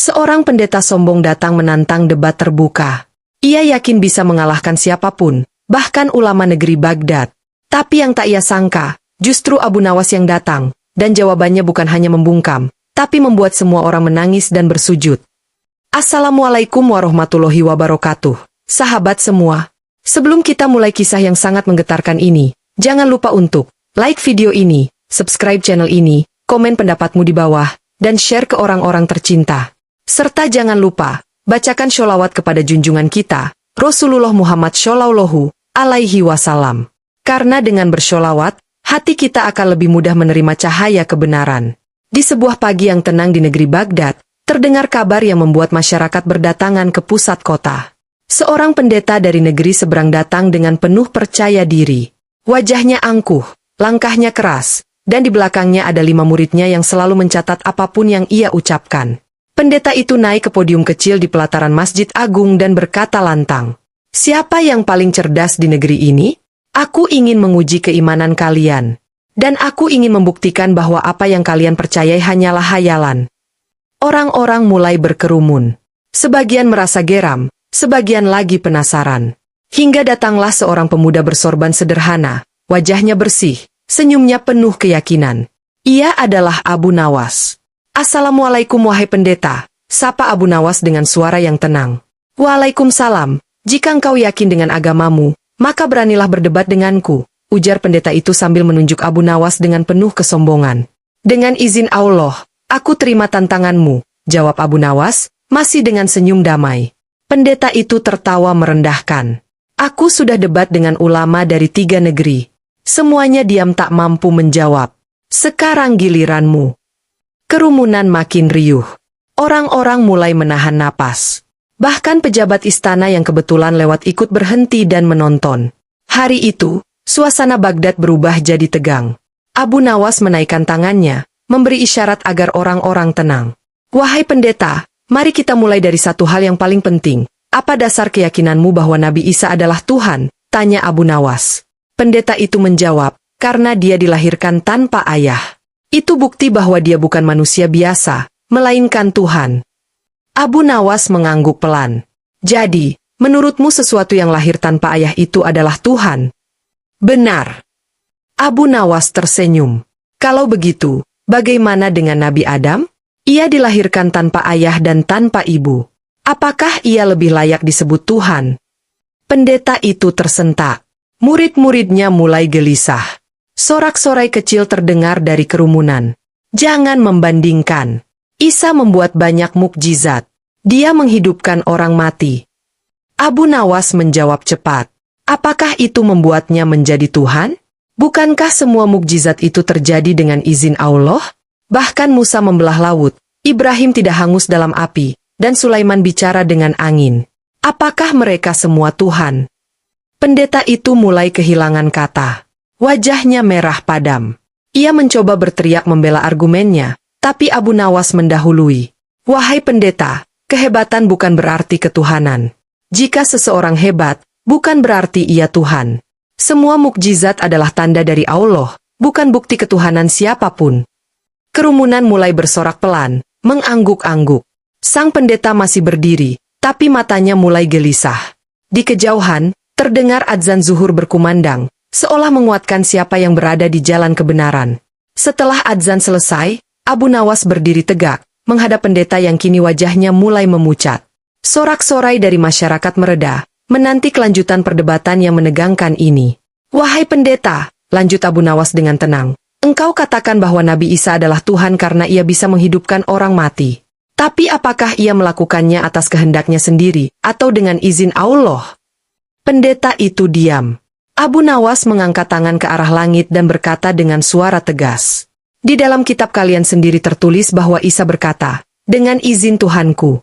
Seorang pendeta sombong datang menantang debat terbuka. Ia yakin bisa mengalahkan siapapun, bahkan ulama negeri Baghdad. Tapi yang tak ia sangka, justru Abu Nawas yang datang, dan jawabannya bukan hanya membungkam, tapi membuat semua orang menangis dan bersujud. Assalamualaikum warahmatullahi wabarakatuh, sahabat semua. Sebelum kita mulai kisah yang sangat menggetarkan ini, jangan lupa untuk like video ini, subscribe channel ini, komen pendapatmu di bawah, dan share ke orang-orang tercinta. Serta jangan lupa, bacakan sholawat kepada junjungan kita, Rasulullah Muhammad Shallallahu Alaihi Wasallam. Karena dengan bersholawat, hati kita akan lebih mudah menerima cahaya kebenaran. Di sebuah pagi yang tenang di negeri Baghdad, terdengar kabar yang membuat masyarakat berdatangan ke pusat kota. Seorang pendeta dari negeri seberang datang dengan penuh percaya diri. Wajahnya angkuh, langkahnya keras, dan di belakangnya ada 5 muridnya yang selalu mencatat apapun yang ia ucapkan. Pendeta itu naik ke podium kecil di pelataran Masjid Agung dan berkata lantang, "Siapa yang paling cerdas di negeri ini? Aku ingin menguji keimanan kalian. Dan aku ingin membuktikan bahwa apa yang kalian percayai hanyalah hayalan." Orang-orang mulai berkerumun. Sebagian merasa geram, sebagian lagi penasaran. Hingga datanglah seorang pemuda bersorban sederhana, wajahnya bersih, senyumnya penuh keyakinan. Ia adalah Abu Nawas. "Assalamualaikum wahai pendeta," sapa Abu Nawas dengan suara yang tenang. "Waalaikumsalam, jika engkau yakin dengan agamamu, maka beranilah berdebat denganku," ujar pendeta itu sambil menunjuk Abu Nawas dengan penuh kesombongan. "Dengan izin Allah, aku terima tantanganmu," jawab Abu Nawas, masih dengan senyum damai. Pendeta itu tertawa merendahkan. "Aku sudah debat dengan ulama dari 3 negeri. Semuanya diam tak mampu menjawab. Sekarang giliranmu." Kerumunan makin riuh. Orang-orang mulai menahan napas. Bahkan pejabat istana yang kebetulan lewat ikut berhenti dan menonton. Hari itu, suasana Baghdad berubah jadi tegang. Abu Nawas menaikkan tangannya, memberi isyarat agar orang-orang tenang. "Wahai pendeta, mari kita mulai dari satu hal yang paling penting. Apa dasar keyakinanmu bahwa Nabi Isa adalah Tuhan?" tanya Abu Nawas. Pendeta itu menjawab, "Karena dia dilahirkan tanpa ayah. Itu bukti bahwa dia bukan manusia biasa, melainkan Tuhan." Abu Nawas mengangguk pelan. "Jadi, menurutmu sesuatu yang lahir tanpa ayah itu adalah Tuhan?" "Benar." Abu Nawas tersenyum. "Kalau begitu, bagaimana dengan Nabi Adam? Ia dilahirkan tanpa ayah dan tanpa ibu. Apakah ia lebih layak disebut Tuhan?" Pendeta itu tersentak. Murid-muridnya mulai gelisah. Sorak-sorai kecil terdengar dari kerumunan. "Jangan membandingkan. Isa membuat banyak mukjizat. Dia menghidupkan orang mati." Abu Nawas menjawab cepat. "Apakah itu membuatnya menjadi Tuhan? Bukankah semua mukjizat itu terjadi dengan izin Allah? Bahkan Musa membelah laut, Ibrahim tidak hangus dalam api, dan Sulaiman bicara dengan angin. Apakah mereka semua Tuhan?" Pendeta itu mulai kehilangan kata. Wajahnya merah padam. Ia mencoba berteriak membela argumennya, tapi Abu Nawas mendahului. "Wahai pendeta, kehebatan bukan berarti ketuhanan. Jika seseorang hebat, bukan berarti ia Tuhan. Semua mukjizat adalah tanda dari Allah, bukan bukti ketuhanan siapapun." Kerumunan mulai bersorak pelan, mengangguk-angguk. Sang pendeta masih berdiri, tapi matanya mulai gelisah. Di kejauhan, terdengar adzan zuhur berkumandang, seolah menguatkan siapa yang berada di jalan kebenaran. Setelah adzan selesai, Abu Nawas berdiri tegak, menghadap pendeta yang kini wajahnya mulai memucat. Sorak-sorai dari masyarakat mereda, menanti kelanjutan perdebatan yang menegangkan ini. "Wahai pendeta," lanjut Abu Nawas dengan tenang, "engkau katakan bahwa Nabi Isa adalah Tuhan karena ia bisa menghidupkan orang mati. Tapi apakah ia melakukannya atas kehendaknya sendiri, atau dengan izin Allah?" Pendeta itu diam. Abu Nawas mengangkat tangan ke arah langit dan berkata dengan suara tegas, "Di dalam kitab kalian sendiri tertulis bahwa Isa berkata, 'Dengan izin Tuhanku.'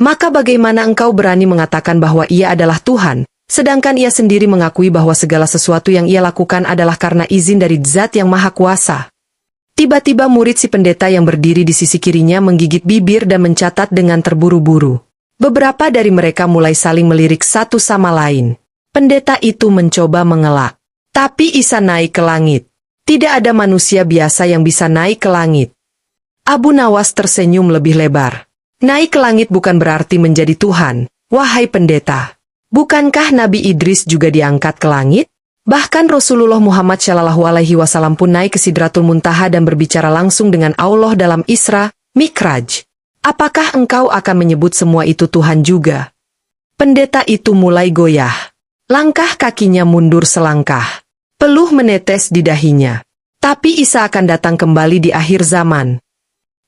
Maka bagaimana engkau berani mengatakan bahwa ia adalah Tuhan, sedangkan ia sendiri mengakui bahwa segala sesuatu yang ia lakukan adalah karena izin dari Zat yang Maha Kuasa?" Tiba-tiba murid si pendeta yang berdiri di sisi kirinya menggigit bibir dan mencatat dengan terburu-buru. Beberapa dari mereka mulai saling melirik satu sama lain. Pendeta itu mencoba mengelak. "Tapi Isa naik ke langit. Tidak ada manusia biasa yang bisa naik ke langit." Abu Nawas tersenyum lebih lebar. Naik ke langit bukan berarti menjadi Tuhan, wahai pendeta. Bukankah Nabi Idris juga diangkat ke langit? Bahkan Rasulullah Muhammad Shallallahu Alaihi Wasallam pun naik ke Sidratul Muntaha dan berbicara langsung dengan Allah dalam Isra, Mikraj. Apakah engkau akan menyebut semua itu Tuhan juga? Pendeta itu mulai goyah. Langkah kakinya mundur selangkah. Peluh menetes di dahinya. Tapi Isa akan datang kembali di akhir zaman.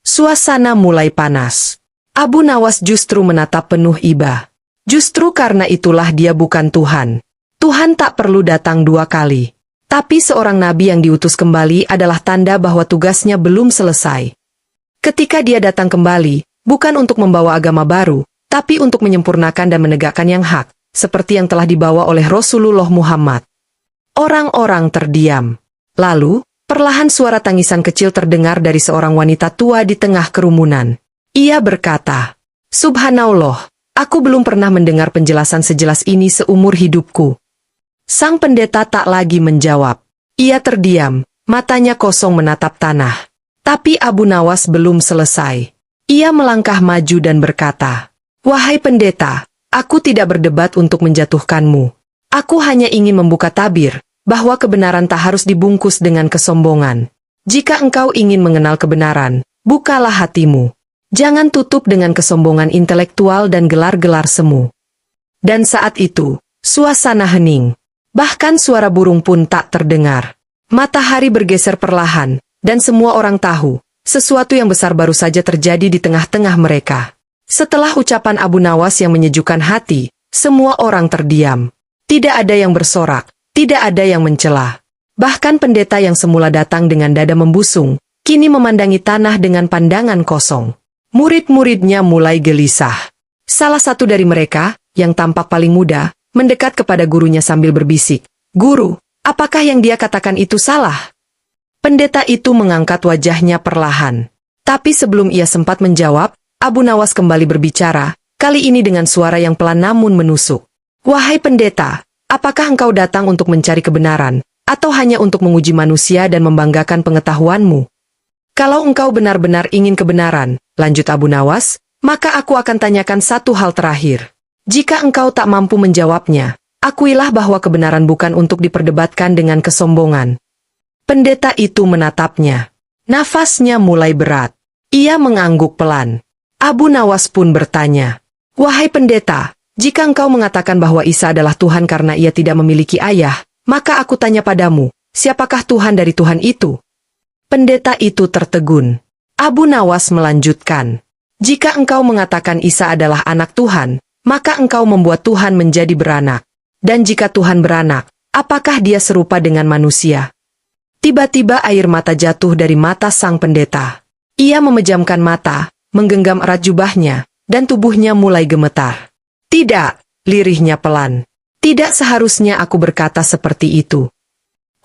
Suasana mulai panas. Abu Nawas justru menatap penuh iba. Justru karena itulah dia bukan Tuhan. Tuhan tak perlu datang 2 kali. Tapi seorang nabi yang diutus kembali adalah tanda bahwa tugasnya belum selesai. Ketika dia datang kembali, bukan untuk membawa agama baru, tapi untuk menyempurnakan dan menegakkan yang hak, seperti yang telah dibawa oleh Rasulullah Muhammad. Orang-orang terdiam. Lalu, perlahan suara tangisan kecil terdengar dari seorang wanita tua di tengah kerumunan. Ia berkata, "Subhanallah, aku belum pernah mendengar penjelasan sejelas ini seumur hidupku." Sang pendeta tak lagi menjawab. Ia terdiam, matanya kosong menatap tanah. Tapi Abu Nawas belum selesai. Ia melangkah maju dan berkata, "Wahai pendeta, aku tidak berdebat untuk menjatuhkanmu. Aku hanya ingin membuka tabir, bahwa kebenaran tak harus dibungkus dengan kesombongan. Jika engkau ingin mengenal kebenaran, bukalah hatimu. Jangan tutup dengan kesombongan intelektual dan gelar-gelar semu." Dan saat itu, suasana hening. Bahkan suara burung pun tak terdengar. Matahari bergeser perlahan, dan semua orang tahu, sesuatu yang besar baru saja terjadi di tengah-tengah mereka. Setelah ucapan Abu Nawas yang menyejukkan hati, semua orang terdiam. Tidak ada yang bersorak, tidak ada yang mencela. Bahkan pendeta yang semula datang dengan dada membusung, kini memandangi tanah dengan pandangan kosong. Murid-muridnya mulai gelisah. Salah satu dari mereka, yang tampak paling muda, mendekat kepada gurunya sambil berbisik, "Guru, apakah yang dia katakan itu salah?" Pendeta itu mengangkat wajahnya perlahan. Tapi sebelum ia sempat menjawab, Abu Nawas kembali berbicara, kali ini dengan suara yang pelan namun menusuk. "Wahai pendeta, apakah engkau datang untuk mencari kebenaran, atau hanya untuk menguji manusia dan membanggakan pengetahuanmu? Kalau engkau benar-benar ingin kebenaran," lanjut Abu Nawas, "maka aku akan tanyakan satu hal terakhir. Jika engkau tak mampu menjawabnya, akuilah bahwa kebenaran bukan untuk diperdebatkan dengan kesombongan." Pendeta itu menatapnya. Nafasnya mulai berat. Ia mengangguk pelan. Abu Nawas pun bertanya, "Wahai pendeta, jika engkau mengatakan bahwa Isa adalah Tuhan karena ia tidak memiliki ayah, maka aku tanya padamu, siapakah Tuhan dari Tuhan itu?" Pendeta itu tertegun. Abu Nawas melanjutkan, "Jika engkau mengatakan Isa adalah anak Tuhan, maka engkau membuat Tuhan menjadi beranak. Dan jika Tuhan beranak, apakah dia serupa dengan manusia?" Tiba-tiba air mata jatuh dari mata sang pendeta. Ia memejamkan mata, menggenggam erat jubahnya, dan tubuhnya mulai gemetar. "Tidak," lirihnya pelan. "Tidak seharusnya aku berkata seperti itu."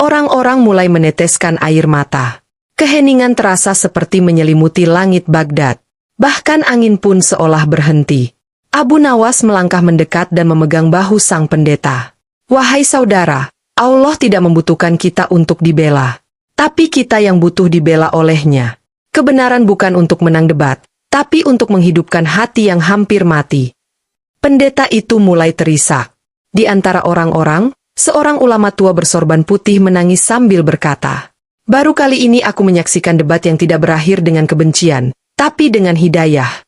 Orang-orang mulai meneteskan air mata. Keheningan terasa seperti menyelimuti langit Baghdad. Bahkan angin pun seolah berhenti. Abu Nawas melangkah mendekat dan memegang bahu sang pendeta. "Wahai saudara, Allah tidak membutuhkan kita untuk dibela. Tapi kita yang butuh dibela olehnya. Kebenaran bukan untuk menang debat, tapi untuk menghidupkan hati yang hampir mati." Pendeta itu mulai terisak. Di antara orang-orang, seorang ulama tua bersorban putih menangis sambil berkata, "Baru kali ini aku menyaksikan debat yang tidak berakhir dengan kebencian, tapi dengan hidayah."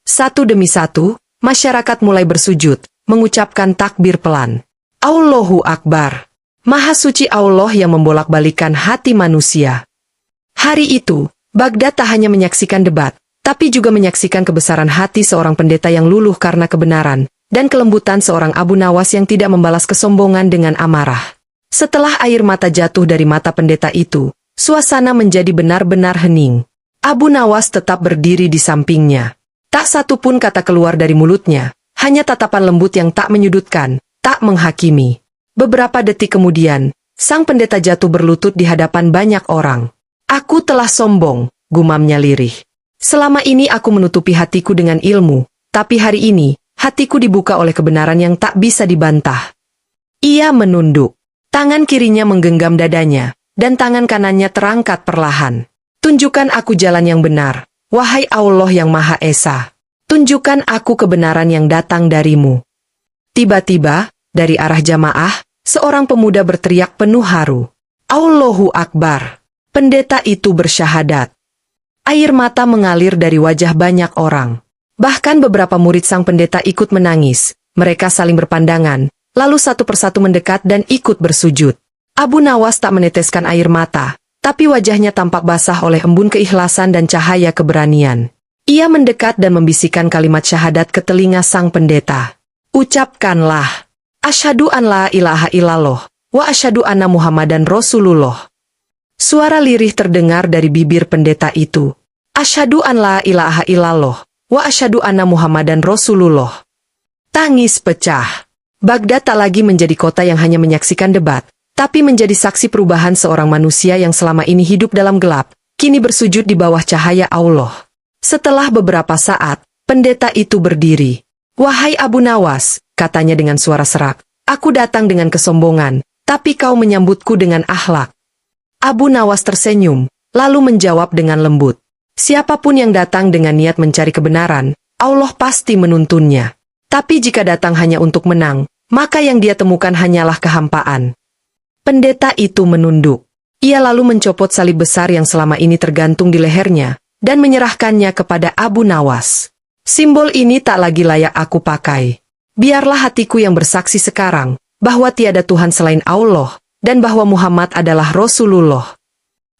Satu demi satu, masyarakat mulai bersujud, mengucapkan takbir pelan. Allahu Akbar. Maha suci Allah yang membolak-balikan hati manusia. Hari itu, Baghdad tak hanya menyaksikan debat, tapi juga menyaksikan kebesaran hati seorang pendeta yang luluh karena kebenaran, dan kelembutan seorang Abu Nawas yang tidak membalas kesombongan dengan amarah. Setelah air mata jatuh dari mata pendeta itu, suasana menjadi benar-benar hening. Abu Nawas tetap berdiri di sampingnya. Tak satu pun kata keluar dari mulutnya, hanya tatapan lembut yang tak menyudutkan, tak menghakimi. Beberapa detik kemudian, sang pendeta jatuh berlutut di hadapan banyak orang. "Aku telah sombong," gumamnya lirih. "Selama ini aku menutupi hatiku dengan ilmu, tapi hari ini, hatiku dibuka oleh kebenaran yang tak bisa dibantah." Ia menunduk. Tangan kirinya menggenggam dadanya, dan tangan kanannya terangkat perlahan. "Tunjukkan aku jalan yang benar, wahai Allah yang Maha Esa." Tunjukkan aku kebenaran yang datang darimu. Tiba-tiba, dari arah jamaah, seorang pemuda berteriak penuh haru. Allahu Akbar. Pendeta itu bersyahadat. Air mata mengalir dari wajah banyak orang. Bahkan beberapa murid sang pendeta ikut menangis. Mereka saling berpandangan, lalu satu persatu mendekat dan ikut bersujud. Abu Nawas tak meneteskan air mata, tapi wajahnya tampak basah oleh embun keikhlasan dan cahaya keberanian. Ia mendekat dan membisikkan kalimat syahadat ke telinga sang pendeta. Ucapkanlah, asyhadu an la ilaha illallah, wa asyhadu anna Muhammadan Rasulullah. Suara lirih terdengar dari bibir pendeta itu. Asyhadu an la ilaha illallah, wa asyhadu anna Muhammadan Rasulullah. Tangis pecah. Baghdad tak lagi menjadi kota yang hanya menyaksikan debat, tapi menjadi saksi perubahan seorang manusia yang selama ini hidup dalam gelap, kini bersujud di bawah cahaya Allah. Setelah beberapa saat, pendeta itu berdiri. Wahai Abu Nawas, katanya dengan suara serak, aku datang dengan kesombongan, tapi kau menyambutku dengan akhlak. Abu Nawas tersenyum, lalu menjawab dengan lembut. Siapapun yang datang dengan niat mencari kebenaran, Allah pasti menuntunnya. Tapi jika datang hanya untuk menang, maka yang dia temukan hanyalah kehampaan. Pendeta itu menunduk. Ia lalu mencopot salib besar yang selama ini tergantung di lehernya, dan menyerahkannya kepada Abu Nawas. Simbol ini tak lagi layak aku pakai. Biarlah hatiku yang bersaksi sekarang, bahwa tiada Tuhan selain Allah, dan bahwa Muhammad adalah Rasulullah.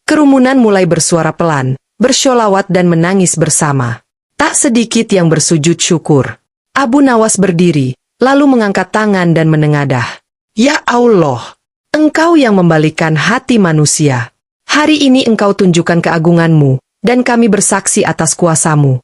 Kerumunan mulai bersuara pelan, bersholawat dan menangis bersama. Tak sedikit yang bersujud syukur. Abu Nawas berdiri, lalu mengangkat tangan dan menengadah. Ya Allah, Engkau yang membalikkan hati manusia. Hari ini Engkau tunjukkan keagunganmu, dan kami bersaksi atas kuasamu.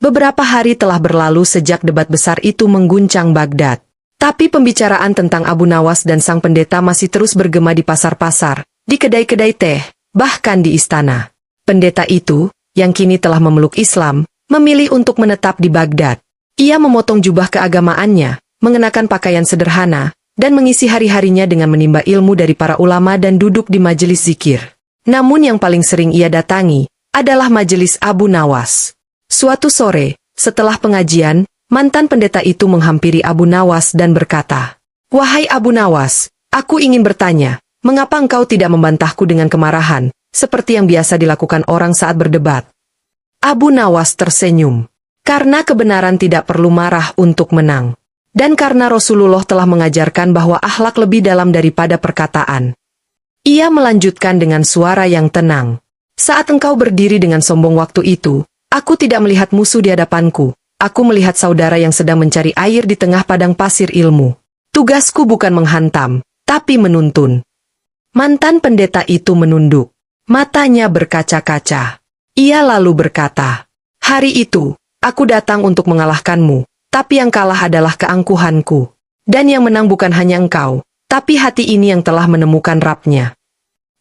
Beberapa hari telah berlalu sejak debat besar itu mengguncang Baghdad. Tapi pembicaraan tentang Abu Nawas dan sang pendeta masih terus bergema di pasar-pasar, di kedai-kedai teh, bahkan di istana. Pendeta itu, yang kini telah memeluk Islam, memilih untuk menetap di Baghdad. Ia memotong jubah keagamaannya, mengenakan pakaian sederhana, dan mengisi hari-harinya dengan menimba ilmu dari para ulama dan duduk di majelis zikir. Namun yang paling sering ia datangi adalah majelis Abu Nawas. Suatu sore, setelah pengajian, mantan pendeta itu menghampiri Abu Nawas dan berkata, Wahai Abu Nawas, aku ingin bertanya, mengapa engkau tidak membantahku dengan kemarahan, seperti yang biasa dilakukan orang saat berdebat? Abu Nawas tersenyum. Karena kebenaran tidak perlu marah untuk menang. Dan karena Rasulullah telah mengajarkan bahwa akhlak lebih dalam daripada perkataan. Ia melanjutkan dengan suara yang tenang. Saat engkau berdiri dengan sombong waktu itu, aku tidak melihat musuh di hadapanku. Aku melihat saudara yang sedang mencari air di tengah padang pasir ilmu. Tugasku bukan menghantam, tapi menuntun. Mantan pendeta itu menunduk. Matanya berkaca-kaca. Ia lalu berkata, hari itu, aku datang untuk mengalahkanmu, tapi yang kalah adalah keangkuhanku. Dan yang menang bukan hanya engkau, tapi hati ini yang telah menemukan Rabb-nya.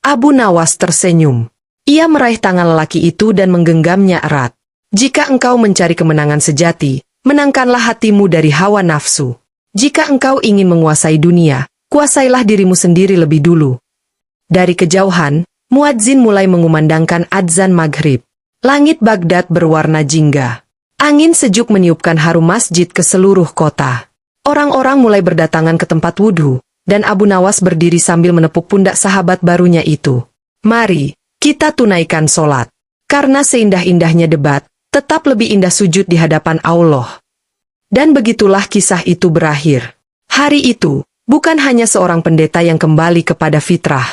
Abu Nawas tersenyum. Ia meraih tangan lelaki itu dan menggenggamnya erat. Jika engkau mencari kemenangan sejati, menangkanlah hatimu dari hawa nafsu. Jika engkau ingin menguasai dunia, kuasailah dirimu sendiri lebih dulu. Dari kejauhan, muadzin mulai mengumandangkan adzan maghrib. Langit Baghdad berwarna jingga. Angin sejuk meniupkan harum masjid ke seluruh kota. Orang-orang mulai berdatangan ke tempat wudhu, dan Abu Nawas berdiri sambil menepuk pundak sahabat barunya itu. Mari, kita tunaikan solat. Karena seindah-indahnya debat, tetap lebih indah sujud di hadapan Allah. Dan begitulah kisah itu berakhir. Hari itu, bukan hanya seorang pendeta yang kembali kepada fitrah,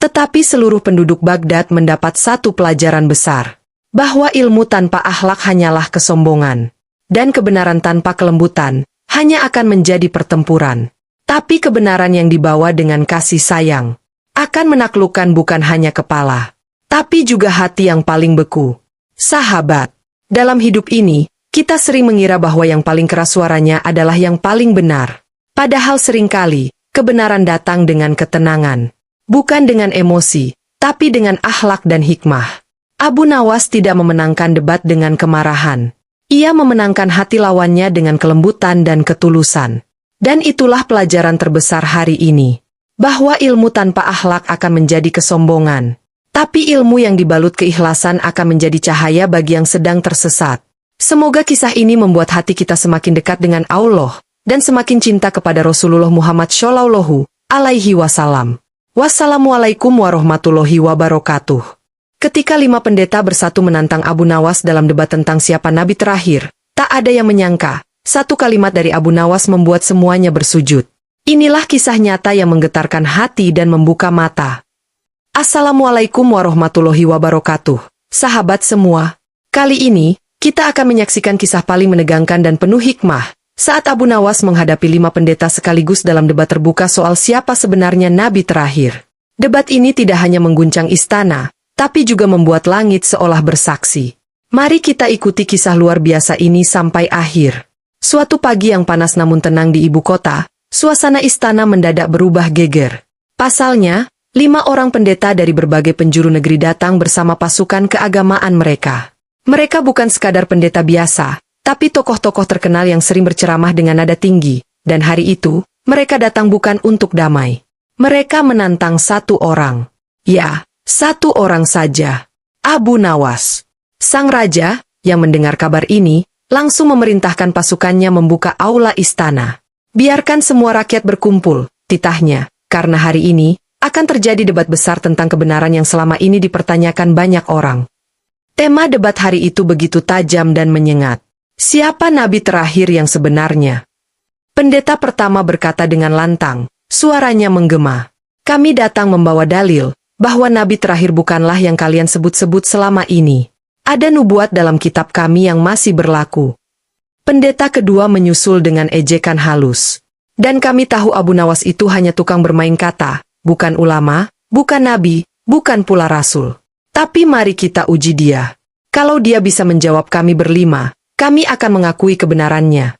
tetapi seluruh penduduk Baghdad mendapat satu pelajaran besar. Bahwa ilmu tanpa akhlak hanyalah kesombongan. Dan kebenaran tanpa kelembutan, hanya akan menjadi pertempuran. Tapi kebenaran yang dibawa dengan kasih sayang, akan menaklukkan bukan hanya kepala, tapi juga hati yang paling beku. Sahabat, dalam hidup ini, kita sering mengira bahwa yang paling keras suaranya adalah yang paling benar. Padahal seringkali, kebenaran datang dengan ketenangan. Bukan dengan emosi, tapi dengan akhlak dan hikmah. Abu Nawas tidak memenangkan debat dengan kemarahan. Ia memenangkan hati lawannya dengan kelembutan dan ketulusan. Dan itulah pelajaran terbesar hari ini. Bahwa ilmu tanpa akhlak akan menjadi kesombongan. Tapi ilmu yang dibalut keikhlasan akan menjadi cahaya bagi yang sedang tersesat. Semoga kisah ini membuat hati kita semakin dekat dengan Allah dan semakin cinta kepada Rasulullah Muhammad Shallallahu Alaihi Wasallam. Wassalamualaikum warahmatullahi wabarakatuh. Ketika 5 pendeta bersatu menantang Abu Nawas dalam debat tentang siapa nabi terakhir, tak ada yang menyangka, satu kalimat dari Abu Nawas membuat semuanya bersujud. Inilah kisah nyata yang menggetarkan hati dan membuka mata. Assalamualaikum warahmatullahi wabarakatuh, sahabat semua. Kali ini, kita akan menyaksikan kisah paling menegangkan dan penuh hikmah, saat Abu Nawas menghadapi 5 pendeta sekaligus dalam debat terbuka soal siapa sebenarnya nabi terakhir. Debat ini tidak hanya mengguncang istana, tapi juga membuat langit seolah bersaksi. Mari kita ikuti kisah luar biasa ini sampai akhir. Suatu pagi yang panas namun tenang di ibu kota, suasana istana mendadak berubah geger. Pasalnya, 5 orang pendeta dari berbagai penjuru negeri datang bersama pasukan keagamaan mereka. Mereka bukan sekadar pendeta biasa, tapi tokoh-tokoh terkenal yang sering berceramah dengan nada tinggi, dan hari itu, mereka datang bukan untuk damai. Mereka menantang satu orang. Ya, satu orang saja. Abu Nawas. Sang raja, yang mendengar kabar ini, langsung memerintahkan pasukannya membuka aula istana. Biarkan semua rakyat berkumpul, titahnya, karena hari ini, akan terjadi debat besar tentang kebenaran yang selama ini dipertanyakan banyak orang. Tema debat hari itu begitu tajam dan menyengat. Siapa nabi terakhir yang sebenarnya? Pendeta pertama berkata dengan lantang, suaranya menggema. Kami datang membawa dalil bahwa nabi terakhir bukanlah yang kalian sebut-sebut selama ini. Ada nubuat dalam kitab kami yang masih berlaku. Pendeta kedua menyusul dengan ejekan halus. Dan kami tahu Abu Nawas itu hanya tukang bermain kata, bukan ulama, bukan nabi, bukan pula rasul. Tapi mari kita uji dia. Kalau dia bisa menjawab kami berlima, kami akan mengakui kebenarannya.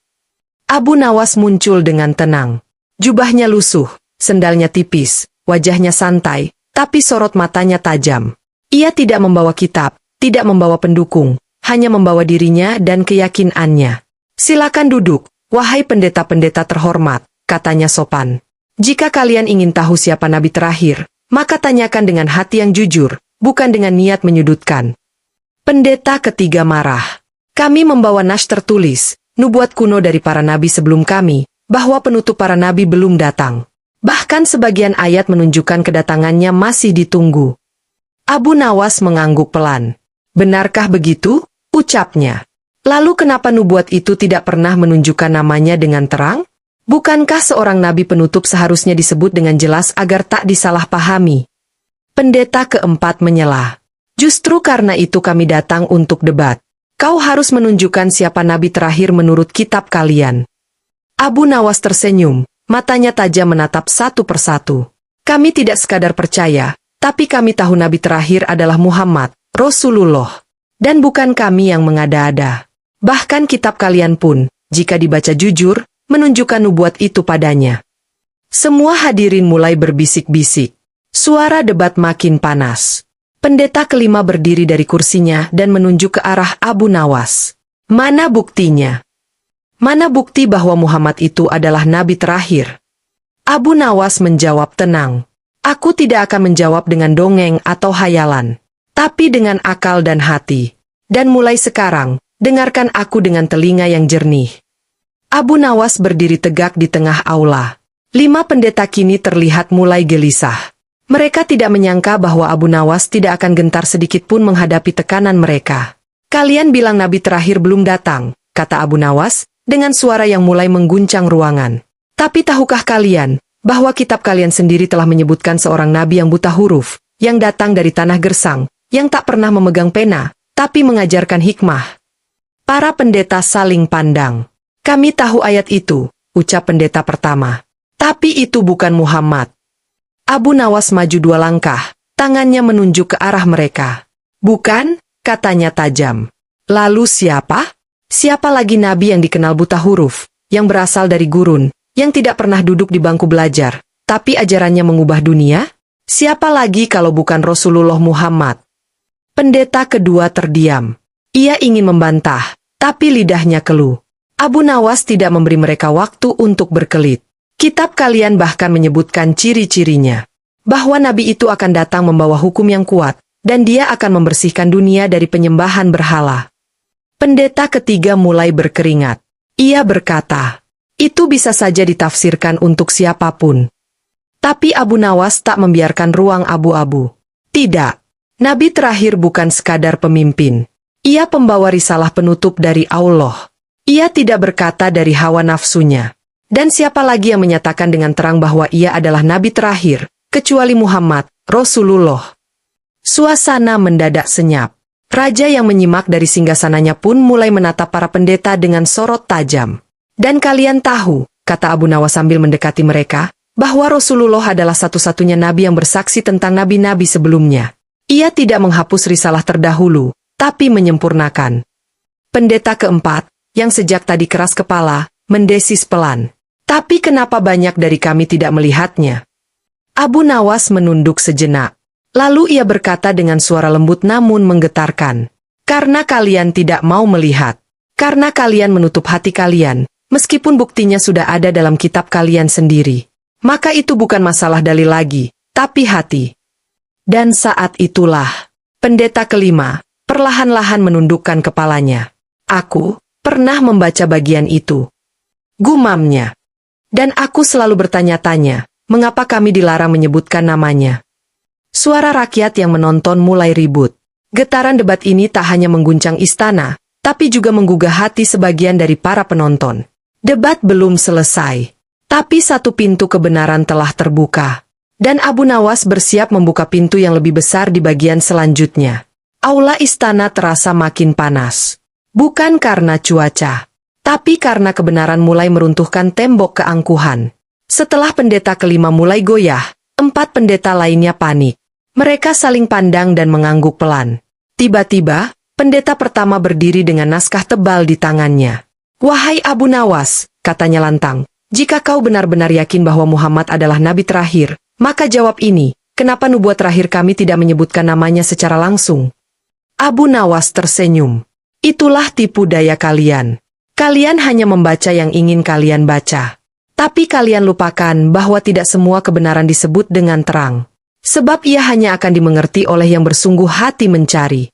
Abu Nawas muncul dengan tenang. Jubahnya lusuh, sendalnya tipis, wajahnya santai, tapi sorot matanya tajam. Ia tidak membawa kitab, tidak membawa pendukung, hanya membawa dirinya dan keyakinannya. Silakan duduk, wahai pendeta-pendeta terhormat, katanya sopan. Jika kalian ingin tahu siapa nabi terakhir, maka tanyakan dengan hati yang jujur, bukan dengan niat menyudutkan. Pendeta ketiga marah. Kami membawa nas tertulis, nubuat kuno dari para nabi sebelum kami, bahwa penutup para nabi belum datang. Bahkan sebagian ayat menunjukkan kedatangannya masih ditunggu. Abu Nawas mengangguk pelan. Benarkah begitu? Ucapnya. Lalu kenapa nubuat itu tidak pernah menunjukkan namanya dengan terang? Bukankah seorang nabi penutup seharusnya disebut dengan jelas agar tak disalahpahami? Pendeta keempat menyela. Justru karena itu kami datang untuk debat. Kau harus menunjukkan siapa nabi terakhir menurut kitab kalian. Abu Nawas tersenyum. Matanya tajam menatap satu persatu. Kami tidak sekadar percaya, tapi kami tahu nabi terakhir adalah Muhammad, Rasulullah. Dan bukan kami yang mengada-ada. Bahkan kitab kalian pun, jika dibaca jujur, menunjukkan nubuat itu padanya. Semua hadirin mulai berbisik-bisik. Suara debat makin panas. Pendeta kelima berdiri dari kursinya dan menunjuk ke arah Abu Nawas. Mana buktinya? Mana bukti bahwa Muhammad itu adalah nabi terakhir? Abu Nawas menjawab tenang. Aku tidak akan menjawab dengan dongeng atau hayalan, tapi dengan akal dan hati. Dan mulai sekarang, dengarkan aku dengan telinga yang jernih. Abu Nawas berdiri tegak di tengah aula. 5 pendeta kini terlihat mulai gelisah. Mereka tidak menyangka bahwa Abu Nawas tidak akan gentar sedikit pun menghadapi tekanan mereka. Kalian bilang nabi terakhir belum datang, kata Abu Nawas, dengan suara yang mulai mengguncang ruangan. Tapi tahukah kalian, bahwa kitab kalian sendiri telah menyebutkan seorang nabi yang buta huruf, yang datang dari tanah gersang, yang tak pernah memegang pena, tapi mengajarkan hikmah. Para pendeta saling pandang. Kami tahu ayat itu, ucap pendeta pertama. Tapi itu bukan Muhammad. Abu Nawas maju 2 langkah, tangannya menunjuk ke arah mereka. Bukan, katanya tajam. Lalu siapa? Siapa lagi nabi yang dikenal buta huruf, yang berasal dari gurun, yang tidak pernah duduk di bangku belajar, tapi ajarannya mengubah dunia? Siapa lagi kalau bukan Rasulullah Muhammad? Pendeta kedua terdiam. Ia ingin membantah, tapi lidahnya keluh. Abu Nawas tidak memberi mereka waktu untuk berkelit. Kitab kalian bahkan menyebutkan ciri-cirinya. Bahwa nabi itu akan datang membawa hukum yang kuat, dan dia akan membersihkan dunia dari penyembahan berhala. Pendeta ketiga mulai berkeringat. Ia berkata, itu bisa saja ditafsirkan untuk siapapun. Tapi Abu Nawas tak membiarkan ruang abu-abu. Tidak, Nabi terakhir bukan sekadar pemimpin. Ia pembawa risalah penutup dari Allah. Ia tidak berkata dari hawa nafsunya. Dan siapa lagi yang menyatakan dengan terang bahwa ia adalah Nabi terakhir, kecuali Muhammad, Rasulullah. Suasana mendadak senyap. Raja yang menyimak dari singgasananya pun mulai menatap para pendeta dengan sorot tajam. Dan kalian tahu, kata Abu Nawas sambil mendekati mereka, bahwa Rasulullah adalah satu-satunya nabi yang bersaksi tentang nabi-nabi sebelumnya. Ia tidak menghapus risalah terdahulu, tapi menyempurnakan. Pendeta keempat, yang sejak tadi keras kepala, mendesis pelan. Tapi kenapa banyak dari kami tidak melihatnya? Abu Nawas menunduk sejenak. Lalu ia berkata dengan suara lembut namun menggetarkan. Karena kalian tidak mau melihat. Karena kalian menutup hati kalian, meskipun buktinya sudah ada dalam kitab kalian sendiri. Maka itu bukan masalah dalil lagi, tapi hati. Dan saat itulah, pendeta kelima, perlahan-lahan menundukkan kepalanya. Aku pernah membaca bagian itu. Gumamnya. Dan aku selalu bertanya-tanya, mengapa kami dilarang menyebutkan namanya? Suara rakyat yang menonton mulai ribut. Getaran debat ini tak hanya mengguncang istana, tapi juga menggugah hati sebagian dari para penonton. Debat belum selesai, tapi satu pintu kebenaran telah terbuka. Dan Abu Nawas bersiap membuka pintu yang lebih besar di bagian selanjutnya. Aula istana terasa makin panas. Bukan karena cuaca, tapi karena kebenaran mulai meruntuhkan tembok keangkuhan. Setelah pendeta kelima mulai goyah, 4 pendeta lainnya panik. Mereka saling pandang dan mengangguk pelan. Tiba-tiba, pendeta pertama berdiri dengan naskah tebal di tangannya. Wahai Abu Nawas, katanya lantang, jika kau benar-benar yakin bahwa Muhammad adalah nabi terakhir, maka jawab ini, kenapa nubuat terakhir kami tidak menyebutkan namanya secara langsung? Abu Nawas tersenyum. Itulah tipu daya kalian. Kalian hanya membaca yang ingin kalian baca. Tapi kalian lupakan bahwa tidak semua kebenaran disebut dengan terang. Sebab ia hanya akan dimengerti oleh yang bersungguh hati mencari.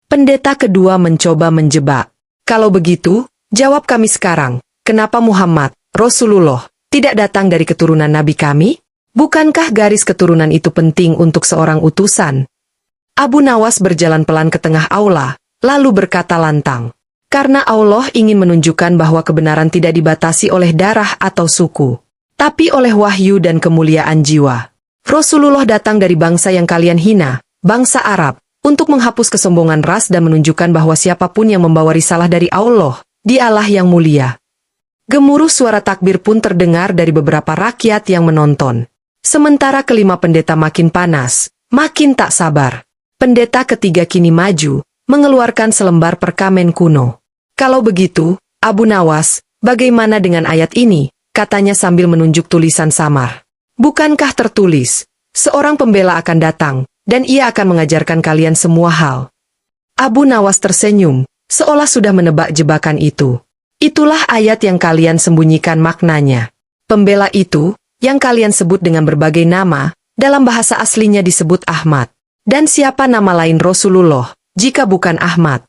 Pendeta kedua mencoba menjebak. Kalau begitu, jawab kami sekarang, kenapa Muhammad, Rasulullah, tidak datang dari keturunan nabi kami? Bukankah garis keturunan itu penting untuk seorang utusan? Abu Nawas berjalan pelan ke tengah aula, lalu berkata lantang. Karena Allah ingin menunjukkan bahwa kebenaran tidak dibatasi oleh darah atau suku, tapi oleh wahyu dan kemuliaan jiwa. Rasulullah datang dari bangsa yang kalian hina, bangsa Arab, untuk menghapus kesombongan ras dan menunjukkan bahwa siapapun yang membawa risalah dari Allah, Dialah yang mulia. Gemuruh suara takbir pun terdengar dari beberapa rakyat yang menonton. Sementara kelima pendeta makin panas, makin tak sabar. Pendeta ketiga kini maju, mengeluarkan selembar perkamen kuno. Kalau begitu, Abu Nawas, bagaimana dengan ayat ini? Katanya sambil menunjuk tulisan samar. Bukankah tertulis, seorang pembela akan datang, dan ia akan mengajarkan kalian semua hal. Abu Nawas tersenyum, seolah sudah menebak jebakan itu. Itulah ayat yang kalian sembunyikan maknanya. Pembela itu, yang kalian sebut dengan berbagai nama, dalam bahasa aslinya disebut Ahmad. Dan siapa nama lain Rasulullah, jika bukan Ahmad?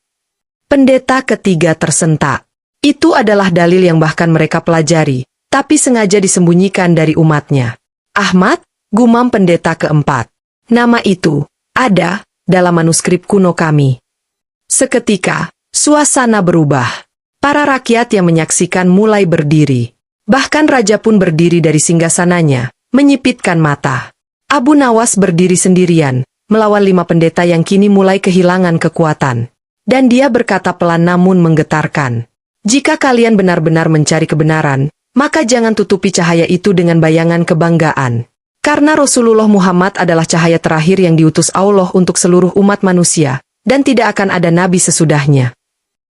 Pendeta ketiga tersentak. Itu adalah dalil yang bahkan mereka pelajari, tapi sengaja disembunyikan dari umatnya. Ahmad, gumam pendeta keempat. Nama itu ada dalam manuskrip kuno kami. Seketika, suasana berubah. Para rakyat yang menyaksikan mulai berdiri. Bahkan raja pun berdiri dari singgasananya, menyipitkan mata. Abu Nawas berdiri sendirian, melawan 5 pendeta yang kini mulai kehilangan kekuatan. Dan dia berkata pelan namun menggetarkan. Jika kalian benar-benar mencari kebenaran, maka jangan tutupi cahaya itu dengan bayangan kebanggaan. Karena Rasulullah Muhammad adalah cahaya terakhir yang diutus Allah untuk seluruh umat manusia, dan tidak akan ada nabi sesudahnya.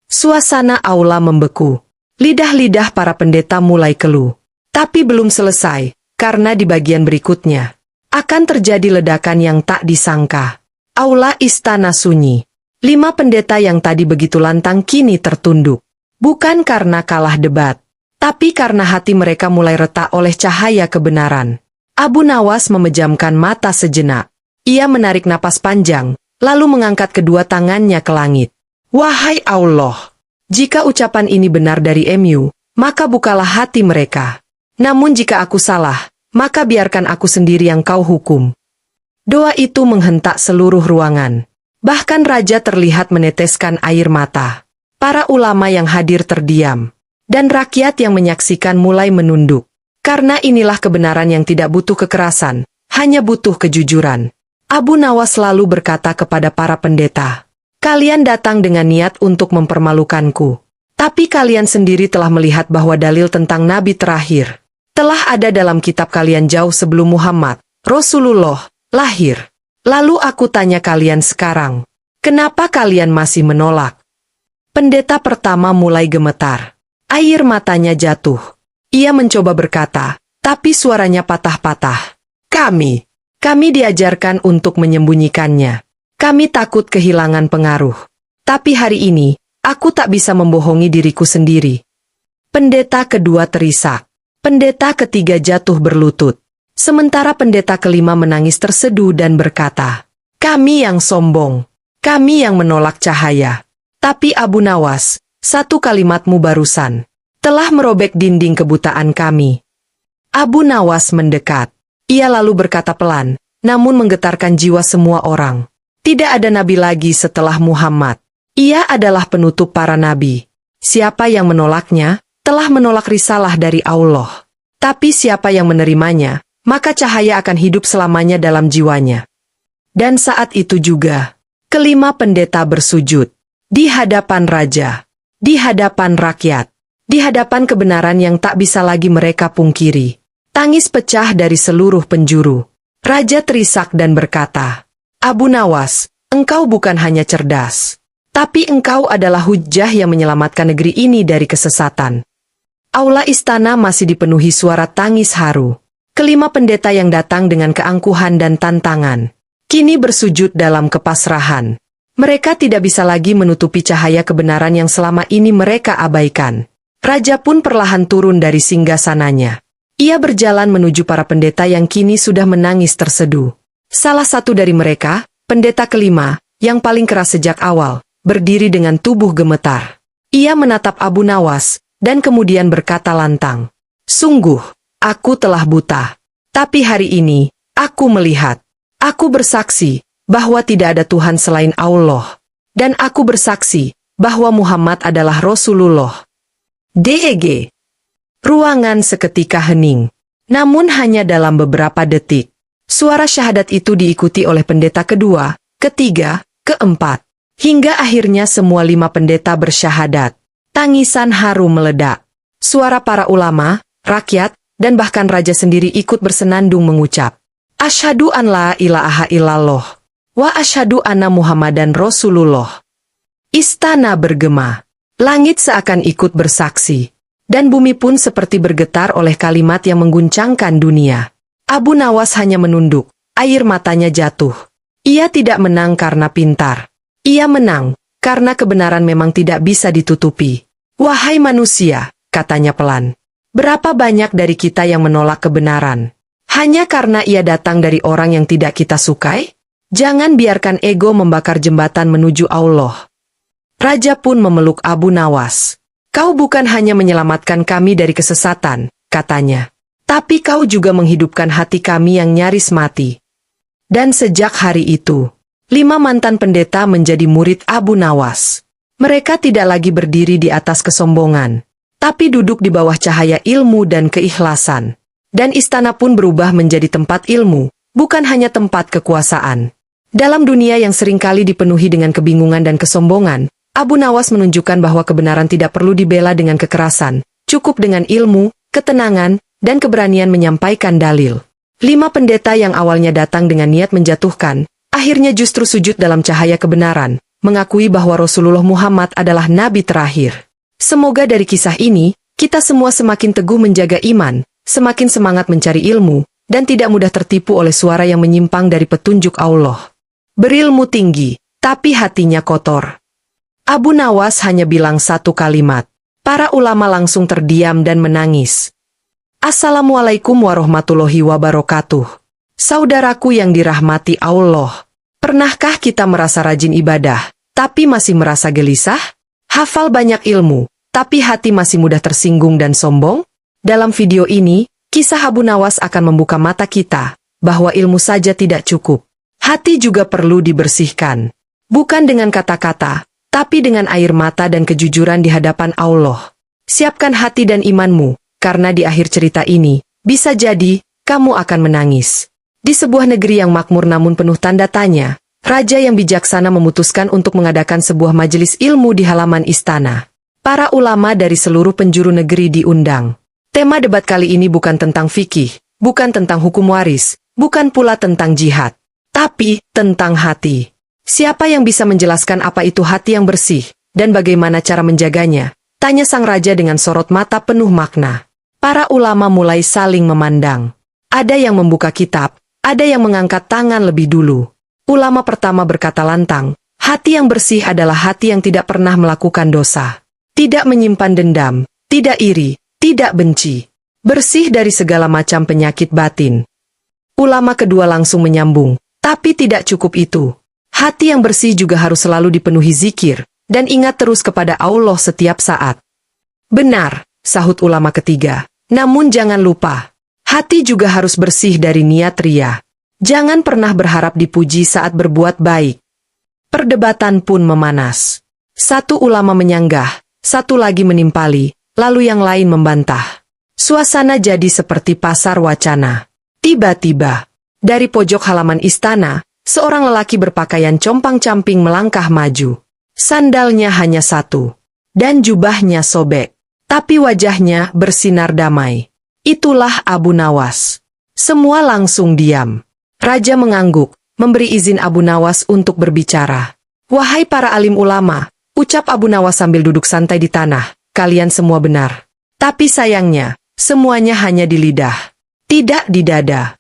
Suasana aula membeku. Lidah-lidah para pendeta mulai keluh. Tapi belum selesai, karena di bagian berikutnya akan terjadi ledakan yang tak disangka. Aula istana sunyi. 5 pendeta yang tadi begitu lantang kini tertunduk. Bukan karena kalah debat, tapi karena hati mereka mulai retak oleh cahaya kebenaran. Abu Nawas memejamkan mata sejenak. Ia menarik napas panjang, lalu mengangkat kedua tangannya ke langit. Wahai Allah, Jika ucapan ini benar dari MU, maka bukalah hati mereka. Namun jika aku salah, maka biarkan aku sendiri yang kau hukum. Doa itu menghentak seluruh ruangan. Bahkan raja terlihat meneteskan air mata. Para ulama yang hadir terdiam. Dan rakyat yang menyaksikan mulai menunduk. Karena inilah kebenaran yang tidak butuh kekerasan, hanya butuh kejujuran. Abu Nawas lalu berkata kepada para pendeta, "Kalian datang dengan niat untuk mempermalukanku. Tapi kalian sendiri telah melihat bahwa dalil tentang Nabi terakhir telah ada dalam kitab kalian jauh sebelum Muhammad, Rasulullah, lahir. Lalu aku tanya kalian sekarang, kenapa kalian masih menolak?" Pendeta pertama mulai gemetar. Air matanya jatuh. Ia mencoba berkata, tapi suaranya patah-patah. Kami diajarkan untuk menyembunyikannya. Kami takut kehilangan pengaruh. Tapi hari ini, aku tak bisa membohongi diriku sendiri. Pendeta kedua terisak. Pendeta ketiga jatuh berlutut. Sementara pendeta kelima menangis terseduh dan berkata, "Kami yang sombong. Kami yang menolak cahaya. Tapi Abu Nawas, satu kalimatmu barusan telah merobek dinding kebutaan kami." Abu Nawas mendekat. Ia lalu berkata pelan, namun menggetarkan jiwa semua orang. Tidak ada nabi lagi setelah Muhammad. Ia adalah penutup para nabi. Siapa yang menolaknya, telah menolak risalah dari Allah. Tapi siapa yang menerimanya, maka cahaya akan hidup selamanya dalam jiwanya. Dan saat itu juga, kelima pendeta bersujud. Di hadapan raja, di hadapan rakyat, di hadapan kebenaran yang tak bisa lagi mereka pungkiri. Tangis pecah dari seluruh penjuru. Raja terisak dan berkata, "Abu Nawas, engkau bukan hanya cerdas, tapi engkau adalah hujjah yang menyelamatkan negeri ini dari kesesatan." Aula istana masih dipenuhi suara tangis haru. Kelima pendeta yang datang dengan keangkuhan dan tantangan, kini bersujud dalam kepasrahan. Mereka tidak bisa lagi menutupi cahaya kebenaran yang selama ini mereka abaikan. Raja pun perlahan turun dari singgasananya. Ia berjalan menuju para pendeta yang kini sudah menangis terseduh. Salah satu dari mereka, pendeta kelima, yang paling keras sejak awal, berdiri dengan tubuh gemetar. Ia menatap Abu Nawas, dan kemudian berkata lantang, "Sungguh, aku telah buta. Tapi hari ini, aku melihat. Aku bersaksi bahwa tidak ada Tuhan selain Allah. Dan aku bersaksi bahwa Muhammad adalah Rasulullah." DEG. Ruangan seketika hening. Namun hanya dalam beberapa detik. Suara syahadat itu diikuti oleh pendeta kedua, ketiga, keempat. Hingga akhirnya semua lima pendeta bersyahadat. Tangisan haru meledak. Suara para ulama, rakyat, dan bahkan raja sendiri ikut bersenandung mengucap, "Asyhadu an la ilaha illallah, wa asyhadu anna Muhammadan Rasulullah." Istana bergema. Langit seakan ikut bersaksi. Dan bumi pun seperti bergetar oleh kalimat yang mengguncangkan dunia. Abu Nawas hanya menunduk, air matanya jatuh. Ia tidak menang karena pintar. Ia menang karena kebenaran memang tidak bisa ditutupi. "Wahai manusia," katanya pelan, "berapa banyak dari kita yang menolak kebenaran? Hanya karena ia datang dari orang yang tidak kita sukai? Jangan biarkan ego membakar jembatan menuju Allah." Raja pun memeluk Abu Nawas. "Kau bukan hanya menyelamatkan kami dari kesesatan," katanya, "tapi kau juga menghidupkan hati kami yang nyaris mati." Dan sejak hari itu, 5 mantan pendeta menjadi murid Abu Nawas. Mereka tidak lagi berdiri di atas kesombongan, tapi duduk di bawah cahaya ilmu dan keikhlasan. Dan istana pun berubah menjadi tempat ilmu, bukan hanya tempat kekuasaan. Dalam dunia yang seringkali dipenuhi dengan kebingungan dan kesombongan, Abu Nawas menunjukkan bahwa kebenaran tidak perlu dibela dengan kekerasan, cukup dengan ilmu, ketenangan, dan keberanian menyampaikan dalil. 5 pendeta yang awalnya datang dengan niat menjatuhkan, akhirnya justru sujud dalam cahaya kebenaran, mengakui bahwa Rasulullah Muhammad adalah nabi terakhir. Semoga dari kisah ini, kita semua semakin teguh menjaga iman, semakin semangat mencari ilmu, dan tidak mudah tertipu oleh suara yang menyimpang dari petunjuk Allah. Berilmu tinggi, tapi hatinya kotor. Abu Nawas hanya bilang satu kalimat. Para ulama langsung terdiam dan menangis. "Assalamualaikum warahmatullahi wabarakatuh. Saudaraku yang dirahmati Allah. Pernahkah kita merasa rajin ibadah, tapi masih merasa gelisah? Hafal banyak ilmu, tapi hati masih mudah tersinggung dan sombong? Dalam video ini, kisah Abu Nawas akan membuka mata kita, bahwa ilmu saja tidak cukup. Hati juga perlu dibersihkan. Bukan dengan kata-kata, tapi dengan air mata dan kejujuran di hadapan Allah. Siapkan hati dan imanmu, karena di akhir cerita ini, bisa jadi, kamu akan menangis. Di sebuah negeri yang makmur namun penuh tanda tanya, raja yang bijaksana memutuskan untuk mengadakan sebuah majelis ilmu di halaman istana. Para ulama dari seluruh penjuru negeri diundang. Tema debat kali ini bukan tentang fikih, bukan tentang hukum waris, bukan pula tentang jihad, tapi tentang hati. Siapa yang bisa menjelaskan apa itu hati yang bersih, dan bagaimana cara menjaganya? Tanya sang raja dengan sorot mata penuh makna. Para ulama mulai saling memandang. Ada yang membuka kitab, ada yang mengangkat tangan lebih dulu. Ulama pertama berkata lantang, hati yang bersih adalah hati yang tidak pernah melakukan dosa. Tidak menyimpan dendam, tidak iri, tidak benci. Bersih dari segala macam penyakit batin. Ulama kedua langsung menyambung, tapi tidak cukup itu. Hati yang bersih juga harus selalu dipenuhi zikir, dan ingat terus kepada Allah setiap saat. Benar, sahut ulama ketiga. Namun jangan lupa, hati juga harus bersih dari niat ria. Jangan pernah berharap dipuji saat berbuat baik. Perdebatan pun memanas. Satu ulama menyanggah, satu lagi menimpali, lalu yang lain membantah. Suasana jadi seperti pasar wacana. Tiba-tiba, dari pojok halaman istana, seorang lelaki berpakaian compang-camping melangkah maju. Sandalnya hanya satu, dan jubahnya sobek, tapi wajahnya bersinar damai. Itulah Abu Nawas. Semua langsung diam. Raja mengangguk, memberi izin Abu Nawas untuk berbicara. Wahai para alim ulama, ucap Abu Nawas sambil duduk santai di tanah, kalian semua benar. Tapi sayangnya, semuanya hanya di lidah, tidak di dada.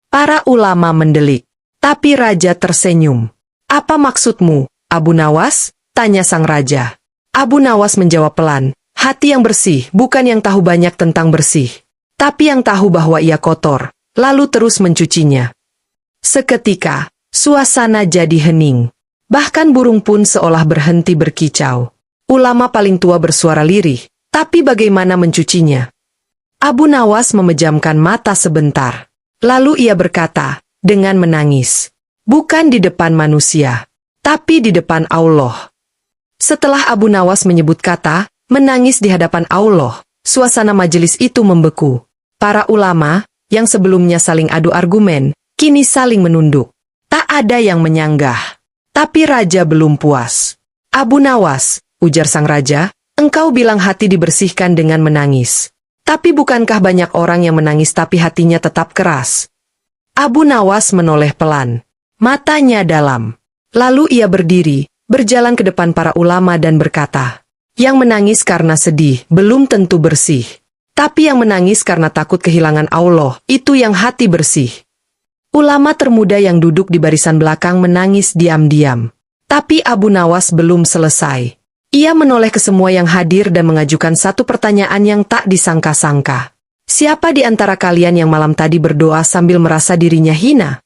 Para ulama mendelik, tapi raja tersenyum. Apa maksudmu, Abu Nawas? Tanya sang raja. Abu Nawas menjawab pelan, hati yang bersih bukan yang tahu banyak tentang bersih, tapi yang tahu bahwa ia kotor, lalu terus mencucinya. Seketika, suasana jadi hening. Bahkan burung pun seolah berhenti berkicau. Ulama paling tua bersuara lirih, tapi bagaimana mencucinya? Abu Nawas memejamkan mata sebentar. Lalu ia berkata, dengan menangis, bukan di depan manusia, tapi di depan Allah. Setelah Abu Nawas menyebut kata, menangis di hadapan Allah, suasana majelis itu membeku. Para ulama, yang sebelumnya saling adu argumen, kini saling menunduk. Tak ada yang menyanggah. Tapi raja belum puas. Abu Nawas, ujar sang raja, engkau bilang hati dibersihkan dengan menangis. Tapi bukankah banyak orang yang menangis tapi hatinya tetap keras? Abu Nawas menoleh pelan. Matanya dalam. Lalu ia berdiri, berjalan ke depan para ulama dan berkata, yang menangis karena sedih belum tentu bersih. Tapi yang menangis karena takut kehilangan Allah, itu yang hati bersih. Ulama termuda yang duduk di barisan belakang menangis diam-diam. Tapi Abu Nawas belum selesai. Ia menoleh ke semua yang hadir dan mengajukan satu pertanyaan yang tak disangka-sangka. Siapa di antara kalian yang malam tadi berdoa sambil merasa dirinya hina?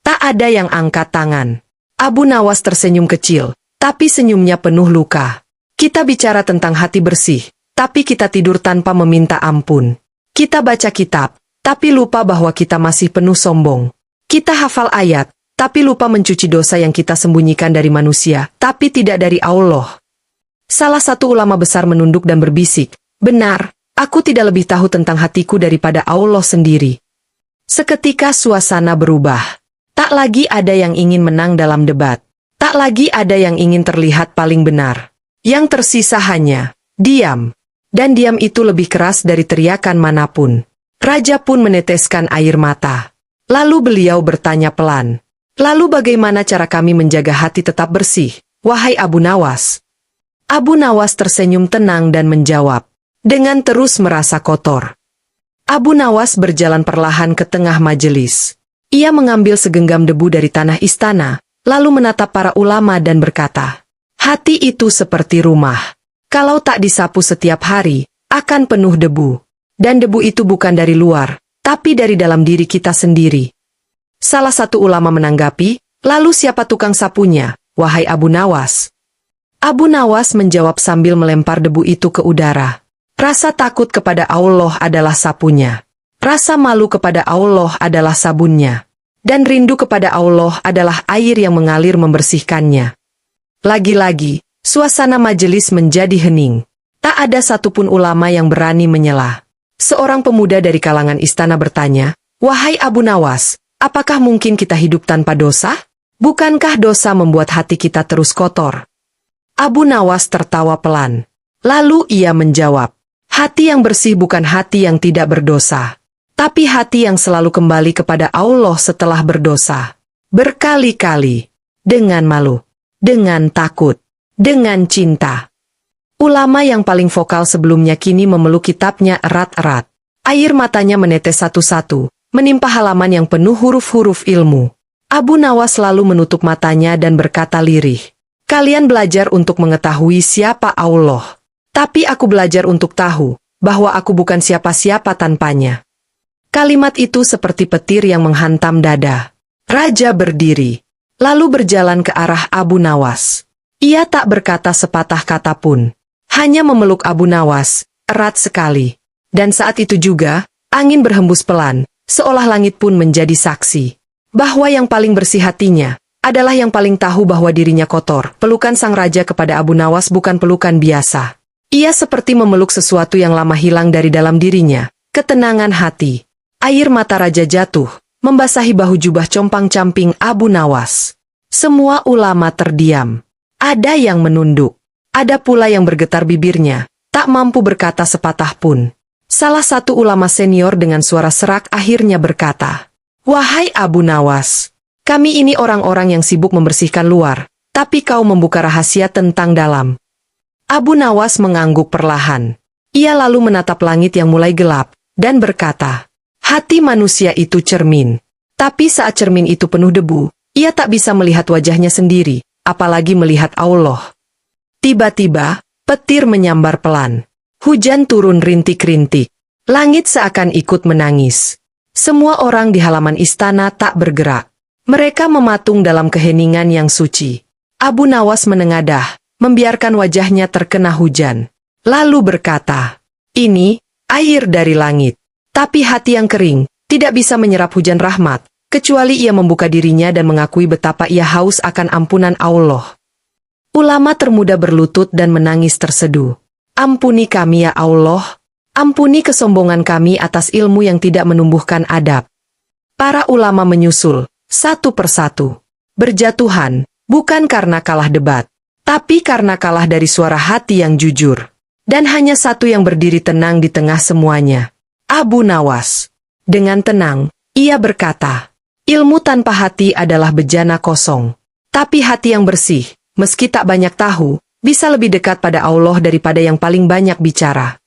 Tak ada yang angkat tangan. Abu Nawas tersenyum kecil, tapi senyumnya penuh luka. Kita bicara tentang hati bersih, tapi kita tidur tanpa meminta ampun. Kita baca kitab, tapi lupa bahwa kita masih penuh sombong. Kita hafal ayat, tapi lupa mencuci dosa yang kita sembunyikan dari manusia, tapi tidak dari Allah. Salah satu ulama besar menunduk dan berbisik, benar, aku tidak lebih tahu tentang hatiku daripada Allah sendiri. Seketika suasana berubah. Tak lagi ada yang ingin menang dalam debat. Tak lagi ada yang ingin terlihat paling benar. Yang tersisa hanya diam. Dan diam itu lebih keras dari teriakan manapun. Raja pun meneteskan air mata. Lalu beliau bertanya pelan. Lalu bagaimana cara kami menjaga hati tetap bersih, wahai Abu Nawas? Abu Nawas tersenyum tenang dan menjawab, dengan terus merasa kotor. Abu Nawas berjalan perlahan ke tengah majelis. Ia mengambil segenggam debu dari tanah istana, lalu menatap para ulama dan berkata, hati itu seperti rumah. Kalau tak disapu setiap hari, akan penuh debu. Dan debu itu bukan dari luar, tapi dari dalam diri kita sendiri. Salah satu ulama menanggapi, lalu siapa tukang sapunya, wahai Abu Nawas? Abu Nawas menjawab sambil melempar debu itu ke udara. Rasa takut kepada Allah adalah sapunya. Rasa malu kepada Allah adalah sabunnya. Dan rindu kepada Allah adalah air yang mengalir membersihkannya. Lagi-lagi, suasana majelis menjadi hening. Tak ada satupun ulama yang berani menyela. Seorang pemuda dari kalangan istana bertanya, "Wahai Abu Nawas, apakah mungkin kita hidup tanpa dosa? Bukankah dosa membuat hati kita terus kotor?" Abu Nawas tertawa pelan. Lalu ia menjawab, "Hati yang bersih bukan hati yang tidak berdosa, tapi hati yang selalu kembali kepada Allah setelah berdosa. Berkali-kali, dengan malu, dengan takut, dengan cinta." Ulama yang paling vokal sebelumnya kini memeluk kitabnya erat-erat. Air matanya menetes satu-satu, menimpa halaman yang penuh huruf-huruf ilmu. Abu Nawas lalu menutup matanya dan berkata lirih, "Kalian belajar untuk mengetahui siapa Allah. Tapi aku belajar untuk tahu bahwa aku bukan siapa-siapa tanpanya." Kalimat itu seperti petir yang menghantam dada. Raja berdiri, lalu berjalan ke arah Abu Nawas. Ia tak berkata sepatah kata pun, hanya memeluk Abu Nawas, erat sekali. Dan saat itu juga, angin berhembus pelan, seolah langit pun menjadi saksi. Bahwa yang paling bersih hatinya adalah yang paling tahu bahwa dirinya kotor. Pelukan sang raja kepada Abu Nawas bukan pelukan biasa. Ia seperti memeluk sesuatu yang lama hilang dari dalam dirinya, ketenangan hati. Air mata raja jatuh, membasahi bahu jubah compang-camping Abu Nawas. Semua ulama terdiam. Ada yang menunduk. Ada pula yang bergetar bibirnya, tak mampu berkata sepatah pun. Salah satu ulama senior dengan suara serak akhirnya berkata, "Wahai Abu Nawas, kami ini orang-orang yang sibuk membersihkan luar, tapi kau membuka rahasia tentang dalam." Abu Nawas mengangguk perlahan. Ia lalu menatap langit yang mulai gelap, dan berkata, "Hati manusia itu cermin. Tapi saat cermin itu penuh debu, ia tak bisa melihat wajahnya sendiri, apalagi melihat Allah." Tiba-tiba, petir menyambar pelan. Hujan turun rintik-rintik. Langit seakan ikut menangis. Semua orang di halaman istana tak bergerak. Mereka mematung dalam keheningan yang suci. Abu Nawas menengadah, membiarkan wajahnya terkena hujan. Lalu berkata, "Ini, air dari langit. Tapi hati yang kering, tidak bisa menyerap hujan rahmat, kecuali ia membuka dirinya dan mengakui betapa ia haus akan ampunan Allah." Ulama termuda berlutut dan menangis terseduh. "Ampuni kami ya Allah, ampuni kesombongan kami atas ilmu yang tidak menumbuhkan adab." Para ulama menyusul, satu persatu. Berjatuhan, bukan karena kalah debat, tapi karena kalah dari suara hati yang jujur. Dan hanya satu yang berdiri tenang di tengah semuanya. Abu Nawas. Dengan tenang, ia berkata, "Ilmu tanpa hati adalah bejana kosong. Tapi hati yang bersih, meski tak banyak tahu, bisa lebih dekat pada Allah daripada yang paling banyak bicara."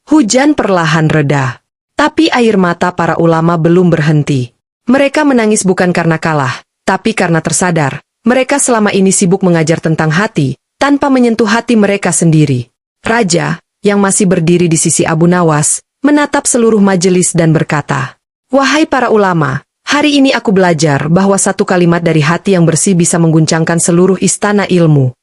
Hujan perlahan reda. Tapi air mata para ulama belum berhenti. Mereka menangis bukan karena kalah, tapi karena tersadar. Mereka selama ini sibuk mengajar tentang hati, tanpa menyentuh hati mereka sendiri. Raja, yang masih berdiri di sisi Abu Nawas, menatap seluruh majelis dan berkata, "Wahai para ulama, hari ini aku belajar bahwa satu kalimat dari hati yang bersih bisa mengguncangkan seluruh istana ilmu."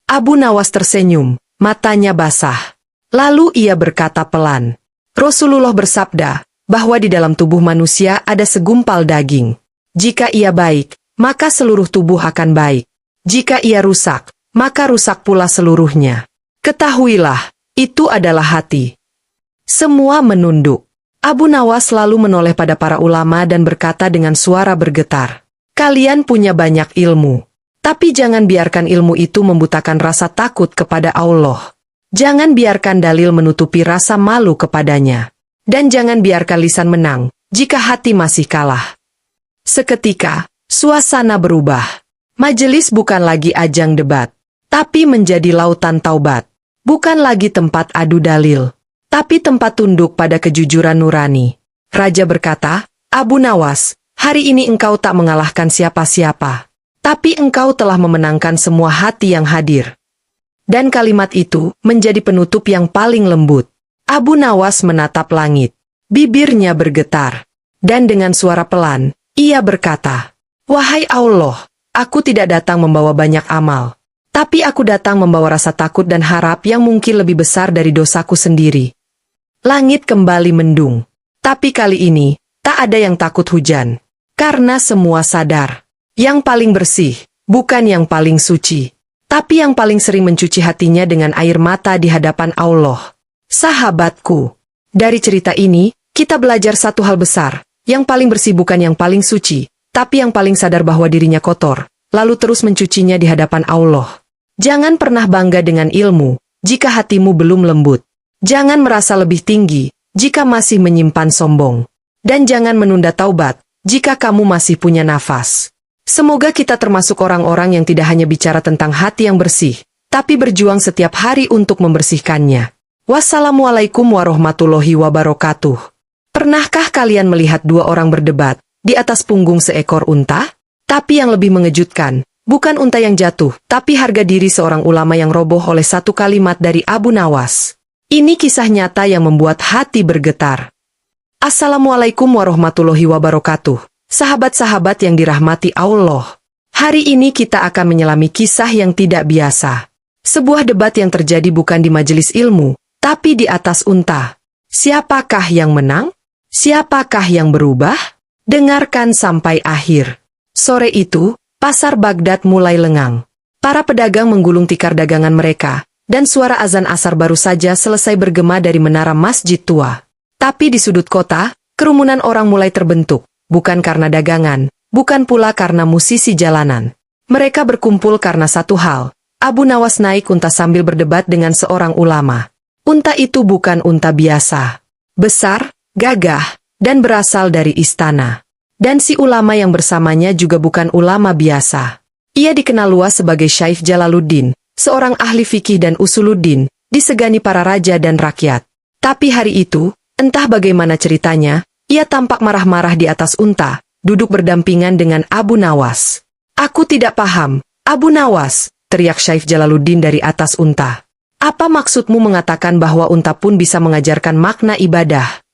Abu Nawas tersenyum, matanya basah. Lalu ia berkata pelan, "Rasulullah bersabda bahwa di dalam tubuh manusia ada segumpal daging. Jika ia baik, maka seluruh tubuh akan baik. Jika ia rusak, maka rusak pula seluruhnya. Ketahuilah, itu adalah hati." Semua menunduk. Abu Nawas lalu menoleh pada para ulama dan berkata dengan suara bergetar, "Kalian punya banyak ilmu. Tapi jangan biarkan ilmu itu membutakan rasa takut kepada Allah. Jangan biarkan dalil menutupi rasa malu kepadanya. Dan jangan biarkan lisan menang, jika hati masih kalah." Seketika, suasana berubah. Majelis bukan lagi ajang debat, tapi menjadi lautan taubat. Bukan lagi tempat adu dalil, tapi tempat tunduk pada kejujuran nurani. Raja berkata, "Abu Nawas, hari ini engkau tak mengalahkan siapa-siapa. Tapi engkau telah memenangkan semua hati yang hadir." Dan kalimat itu menjadi penutup yang paling lembut. Abu Nawas menatap langit. Bibirnya bergetar. Dan dengan suara pelan, ia berkata, "Wahai Allah, aku tidak datang membawa banyak amal. Tapi aku datang membawa rasa takut dan harap yang mungkin lebih besar dari dosaku sendiri. Langit kembali mendung. Tapi kali ini, tak ada yang takut hujan. Karena semua sadar. Yang paling bersih, bukan yang paling suci. Tapi yang paling sering mencuci hatinya dengan air mata di hadapan Allah. Sahabatku, dari cerita ini, kita belajar satu hal besar. Yang paling bersih bukan yang paling suci, tapi yang paling sadar bahwa dirinya kotor, lalu terus mencucinya di hadapan Allah. Jangan pernah bangga dengan ilmu, jika hatimu belum lembut. Jangan merasa lebih tinggi, jika masih menyimpan sombong. Dan jangan menunda taubat, jika kamu masih punya nafas. Semoga kita termasuk orang-orang yang tidak hanya bicara tentang hati yang bersih, tapi berjuang setiap hari untuk membersihkannya. Wassalamualaikum warahmatullahi wabarakatuh. Pernahkah kalian melihat dua orang berdebat di atas punggung seekor unta? Tapi yang lebih mengejutkan, bukan unta yang jatuh, tapi harga diri seorang ulama yang roboh oleh satu kalimat dari Abu Nawas. Ini kisah nyata yang membuat hati bergetar. Assalamualaikum warahmatullahi wabarakatuh. Sahabat-sahabat yang dirahmati Allah. Hari ini kita akan menyelami kisah yang tidak biasa. Sebuah debat yang terjadi bukan di majelis ilmu, tapi di atas unta. Siapakah yang menang? Siapakah yang berubah? Dengarkan sampai akhir. Sore itu, pasar Baghdad mulai lengang. Para pedagang menggulung tikar dagangan mereka, dan suara azan asar baru saja selesai bergema dari menara masjid tua. Tapi di sudut kota, kerumunan orang mulai terbentuk, bukan karena dagangan, bukan pula karena musisi jalanan. Mereka berkumpul karena satu hal. Abu Nawas naik unta sambil berdebat dengan seorang ulama. Unta itu bukan unta biasa. Besar, gagah, dan berasal dari istana. Dan si ulama yang bersamanya juga bukan ulama biasa. Ia dikenal luas sebagai Syaikh Jalaluddin, seorang ahli fikih dan usuluddin, disegani para raja dan rakyat. Tapi hari itu, entah bagaimana ceritanya, ia tampak marah-marah di atas unta, duduk berdampingan dengan Abu Nawas. Aku tidak paham, Abu Nawas, teriak Syaikh Jalaluddin dari atas unta. Apa maksudmu mengatakan bahwa unta pun bisa mengajarkan makna ibadah?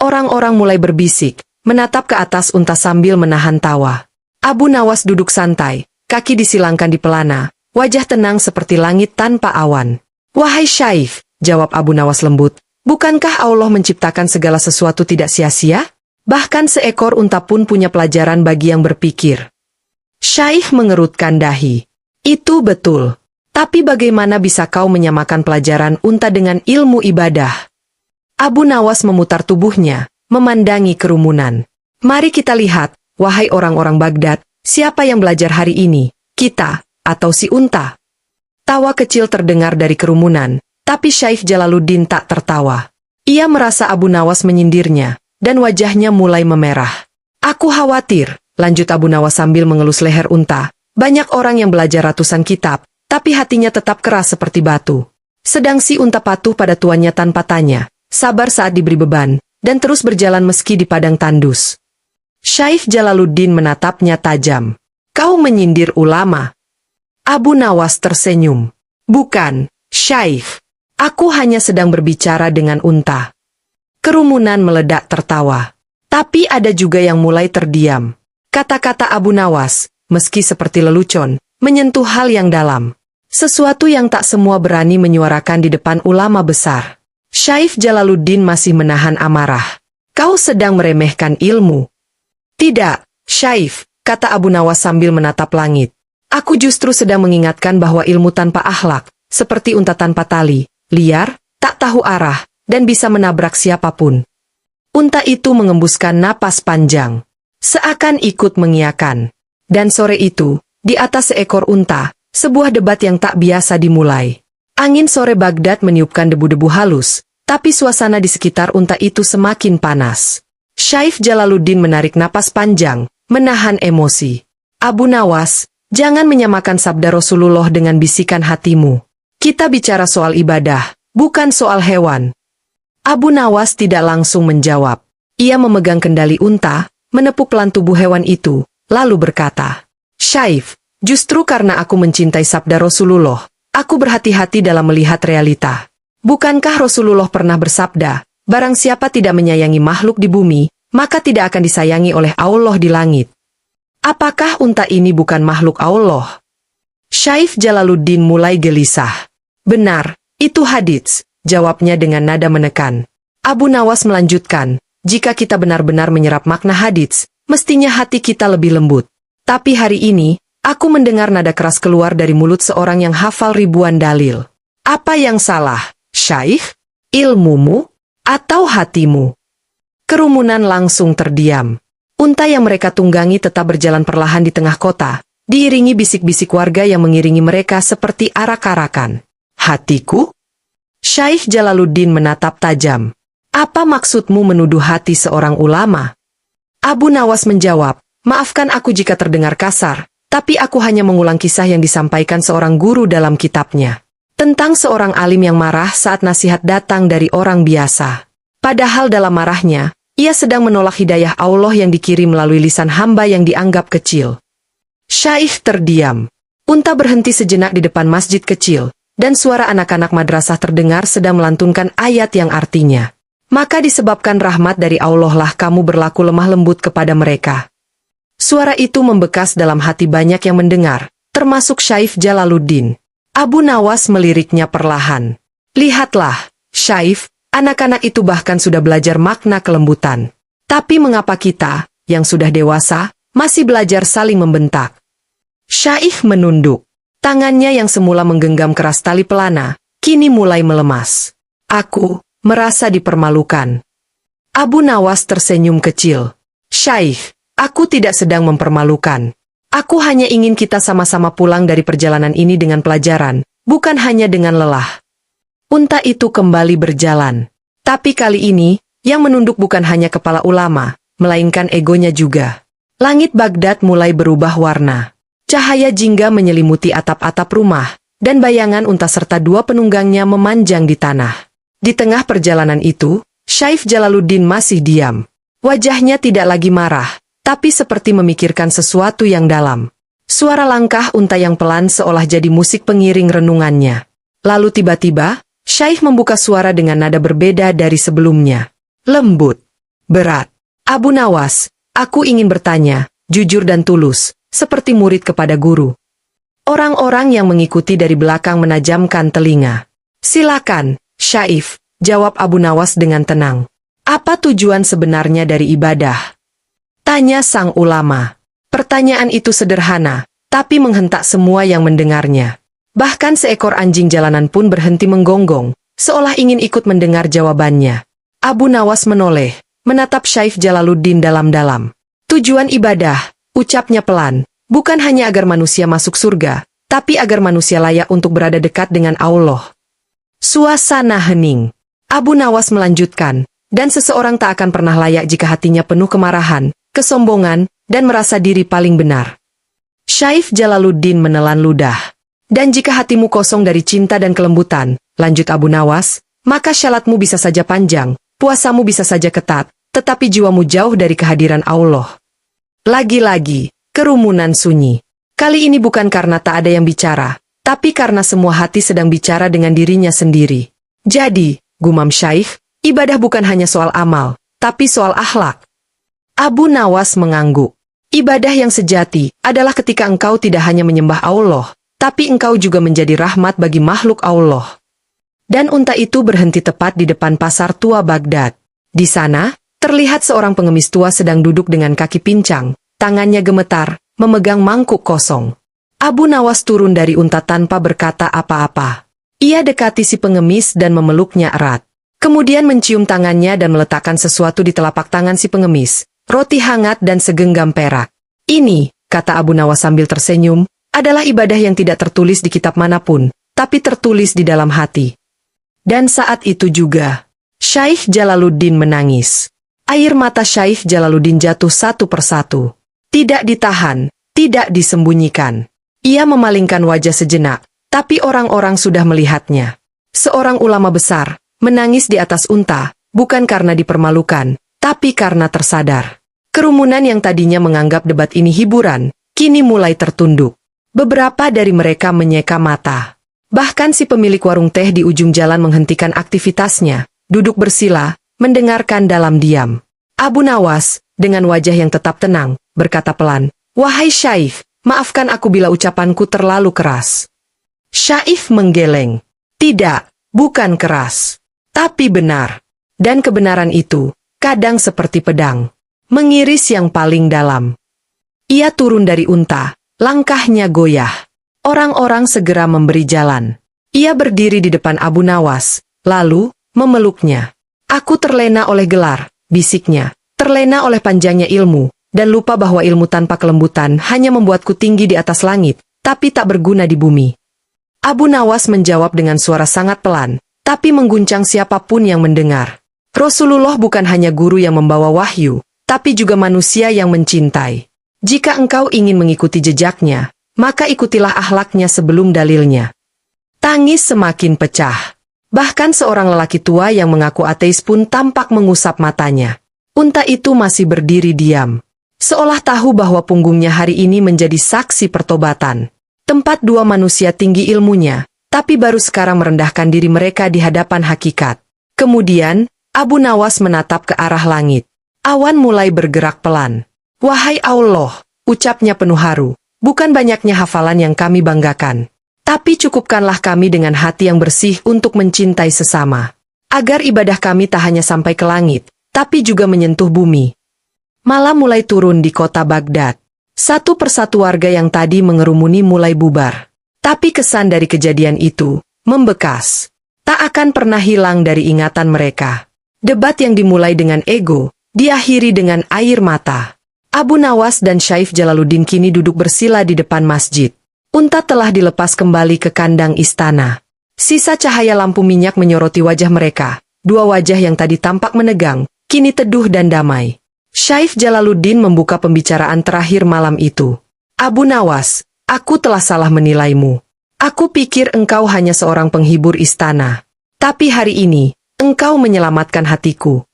Orang-orang mulai berbisik, menatap ke atas unta sambil menahan tawa. Abu Nawas duduk santai, kaki disilangkan di pelana, wajah tenang seperti langit tanpa awan. Wahai Syaikh, jawab Abu Nawas lembut, bukankah Allah menciptakan segala sesuatu tidak sia-sia? Bahkan seekor unta pun punya pelajaran bagi yang berpikir. Syaikh mengerutkan dahi. Itu betul. Tapi bagaimana bisa kau menyamakan pelajaran unta dengan ilmu ibadah? Abu Nawas memutar tubuhnya, memandangi kerumunan. Mari kita lihat, wahai orang-orang Baghdad, siapa yang belajar hari ini, kita, atau si unta? Tawa kecil terdengar dari kerumunan, tapi Syaikh Jalaluddin tak tertawa. Ia merasa Abu Nawas menyindirnya, dan wajahnya mulai memerah. Aku khawatir, lanjut Abu Nawas sambil mengelus leher unta, banyak orang yang belajar ratusan kitab, tapi hatinya tetap keras seperti batu. Sedang si unta patuh pada tuannya tanpa tanya, sabar saat diberi beban, dan terus berjalan meski di padang tandus. Syaikh Jalaluddin menatapnya tajam. Kau menyindir ulama? Abu Nawas tersenyum. Bukan, Syaikh. Aku hanya sedang berbicara dengan unta. Kerumunan meledak tertawa. Tapi ada juga yang mulai terdiam. Kata-kata Abu Nawas, meski seperti lelucon, menyentuh hal yang dalam. Sesuatu yang tak semua berani menyuarakan di depan ulama besar. Syaikh Jalaluddin masih menahan amarah. Kau sedang meremehkan ilmu. Tidak, Syaikh, kata Abu Nawas sambil menatap langit. Aku justru sedang mengingatkan bahwa ilmu tanpa akhlak, seperti unta tanpa tali, liar, tak tahu arah, dan bisa menabrak siapapun. Unta itu mengembuskan napas panjang. Seakan ikut mengiyakan. Dan sore itu, di atas seekor unta, sebuah debat yang tak biasa dimulai. Angin sore Baghdad meniupkan debu-debu halus, tapi suasana di sekitar unta itu semakin panas. Syaikh Jalaluddin menarik napas panjang, menahan emosi. Abu Nawas, jangan menyamakan sabda Rasulullah dengan bisikan hatimu. Kita bicara soal ibadah, bukan soal hewan. Abu Nawas tidak langsung menjawab. Ia memegang kendali unta, menepuk pelan tubuh hewan itu, lalu berkata, Syaikh, justru karena aku mencintai sabda Rasulullah, aku berhati-hati dalam melihat realita. Bukankah Rasulullah pernah bersabda, barang siapa tidak menyayangi makhluk di bumi, maka tidak akan disayangi oleh Allah di langit. Apakah unta ini bukan makhluk Allah? Syaikh Jalaluddin mulai gelisah. Benar, itu hadits, jawabnya dengan nada menekan. Abu Nawas melanjutkan, jika kita benar-benar menyerap makna hadits, mestinya hati kita lebih lembut. Tapi hari ini, aku mendengar nada keras keluar dari mulut seorang yang hafal ribuan dalil. Apa yang salah, Syaikh? Ilmumu? Atau hatimu? Kerumunan langsung terdiam. Unta yang mereka tunggangi tetap berjalan perlahan di tengah kota, diiringi bisik-bisik warga yang mengiringi mereka seperti arak-arakan. Hatiku? Syaikh Jalaluddin menatap tajam. Apa maksudmu menuduh hati seorang ulama? Abu Nawas menjawab, maafkan aku jika terdengar kasar, tapi aku hanya mengulang kisah yang disampaikan seorang guru dalam kitabnya. Tentang seorang alim yang marah saat nasihat datang dari orang biasa. Padahal dalam marahnya, ia sedang menolak hidayah Allah yang dikirim melalui lisan hamba yang dianggap kecil. Syaikh terdiam. Unta berhenti sejenak di depan masjid kecil, dan suara anak-anak madrasah terdengar sedang melantunkan ayat yang artinya, maka disebabkan rahmat dari Allah lah kamu berlaku lemah lembut kepada mereka. Suara itu membekas dalam hati banyak yang mendengar, termasuk Syaikh Jalaluddin. Abu Nawas meliriknya perlahan. Lihatlah, Syaikh, anak-anak itu bahkan sudah belajar makna kelembutan. Tapi mengapa kita, yang sudah dewasa, masih belajar saling membentak? Syaikh menunduk. Tangannya yang semula menggenggam keras tali pelana, kini mulai melemas. Aku merasa dipermalukan. Abu Nawas tersenyum kecil. Syaikh, aku tidak sedang mempermalukan. Aku hanya ingin kita sama-sama pulang dari perjalanan ini dengan pelajaran, bukan hanya dengan lelah. Unta itu kembali berjalan. Tapi kali ini, yang menunduk bukan hanya kepala ulama, melainkan egonya juga. Langit Baghdad mulai berubah warna. Cahaya jingga menyelimuti atap-atap rumah, dan bayangan unta serta dua penunggangnya memanjang di tanah. Di tengah perjalanan itu, Syaikh Jalaluddin masih diam. Wajahnya tidak lagi marah, tapi seperti memikirkan sesuatu yang dalam. Suara langkah unta yang pelan seolah jadi musik pengiring renungannya. Lalu tiba-tiba, Syaikh membuka suara dengan nada berbeda dari sebelumnya. Lembut. Berat. Abu Nawas, aku ingin bertanya, jujur dan tulus, seperti murid kepada guru. Orang-orang yang mengikuti dari belakang menajamkan telinga. Silakan, Syaikh, jawab Abu Nawas dengan tenang. Apa tujuan sebenarnya dari ibadah? Tanya sang ulama. Pertanyaan itu sederhana, tapi menghentak semua yang mendengarnya. Bahkan seekor anjing jalanan pun berhenti menggonggong, seolah ingin ikut mendengar jawabannya. Abu Nawas menoleh, menatap Syaikh Jalaluddin dalam-dalam. Tujuan ibadah, ucapnya pelan, bukan hanya agar manusia masuk surga, tapi agar manusia layak untuk berada dekat dengan Allah. Suasana hening. Abu Nawas melanjutkan, dan seseorang tak akan pernah layak jika hatinya penuh kemarahan, kesombongan, dan merasa diri paling benar. Syaikh Jalaluddin menelan ludah. Dan jika hatimu kosong dari cinta dan kelembutan, lanjut Abu Nawas, maka syalatmu bisa saja panjang, puasamu bisa saja ketat, tetapi jiwamu jauh dari kehadiran Allah. Lagi-lagi, kerumunan sunyi. Kali ini bukan karena tak ada yang bicara, tapi karena semua hati sedang bicara dengan dirinya sendiri. Jadi, gumam Syaikh, ibadah bukan hanya soal amal, tapi soal akhlak. Abu Nawas mengangguk. Ibadah yang sejati adalah ketika engkau tidak hanya menyembah Allah, tapi engkau juga menjadi rahmat bagi makhluk Allah. Dan unta itu berhenti tepat di depan pasar tua Baghdad. Di sana, terlihat seorang pengemis tua sedang duduk dengan kaki pincang, tangannya gemetar, memegang mangkuk kosong. Abu Nawas turun dari unta tanpa berkata apa-apa. Ia dekati si pengemis dan memeluknya erat. Kemudian mencium tangannya dan meletakkan sesuatu di telapak tangan si pengemis, roti hangat dan segenggam perak. Ini, kata Abu Nawas sambil tersenyum, adalah ibadah yang tidak tertulis di kitab manapun, tapi tertulis di dalam hati. Dan saat itu juga, Syaikh Jalaluddin menangis. Air mata Syaikh Jalaluddin jatuh satu persatu. Tidak ditahan, tidak disembunyikan. Ia memalingkan wajah sejenak, tapi orang-orang sudah melihatnya. Seorang ulama besar, menangis di atas unta, bukan karena dipermalukan, tapi karena tersadar. Kerumunan yang tadinya menganggap debat ini hiburan, kini mulai tertunduk. Beberapa dari mereka menyeka mata. Bahkan si pemilik warung teh di ujung jalan menghentikan aktivitasnya, duduk bersila, mendengarkan dalam diam. Abu Nawas, dengan wajah yang tetap tenang, berkata pelan, "Wahai Syaikh, Maafkan aku bila ucapanku terlalu keras. Syaif menggeleng. Tidak, bukan keras. Tapi benar. Dan kebenaran itu, kadang seperti pedang. Mengiris yang paling dalam. Ia turun dari unta, langkahnya goyah. Orang-orang segera memberi jalan. Ia berdiri di depan Abu Nawas, lalu memeluknya. Aku terlena oleh gelar, bisiknya. Terlena oleh panjangnya ilmu, dan lupa bahwa ilmu tanpa kelembutan hanya membuatku tinggi di atas langit, tapi tak berguna di bumi. Abu Nawas menjawab dengan suara sangat pelan, tapi mengguncang siapapun yang mendengar. Rasulullah bukan hanya guru yang membawa wahyu, tapi juga manusia yang mencintai. Jika engkau ingin mengikuti jejaknya, maka ikutilah akhlaknya sebelum dalilnya. Tangis semakin pecah. Bahkan seorang lelaki tua yang mengaku ateis pun tampak mengusap matanya. Unta itu masih berdiri diam. Seolah tahu bahwa punggungnya hari ini menjadi saksi pertobatan. Tempat dua manusia tinggi ilmunya, tapi baru sekarang merendahkan diri mereka di hadapan hakikat. Kemudian, Abu Nawas menatap ke arah langit. Awan mulai bergerak pelan. Wahai Allah, ucapnya penuh haru, bukan banyaknya hafalan yang kami banggakan. Tapi cukupkanlah kami dengan hati yang bersih untuk mencintai sesama. Agar ibadah kami tak hanya sampai ke langit, tapi juga menyentuh bumi. Malam mulai turun di kota Baghdad. Satu persatu warga yang tadi mengerumuni mulai bubar. Tapi kesan dari kejadian itu membekas. Tak akan pernah hilang dari ingatan mereka. Debat yang dimulai dengan ego, diakhiri dengan air mata. Abu Nawas dan Syaif Jalaluddin kini duduk bersila di depan masjid. Unta telah dilepas kembali ke kandang istana. Sisa cahaya lampu minyak menyoroti wajah mereka. Dua wajah yang tadi tampak menegang, kini teduh dan damai. Syaif Jalaluddin membuka pembicaraan terakhir malam itu. Abu Nawas, aku telah salah menilaimu. Aku pikir engkau hanya seorang penghibur istana. Tapi hari ini, engkau menyelamatkan hatiku.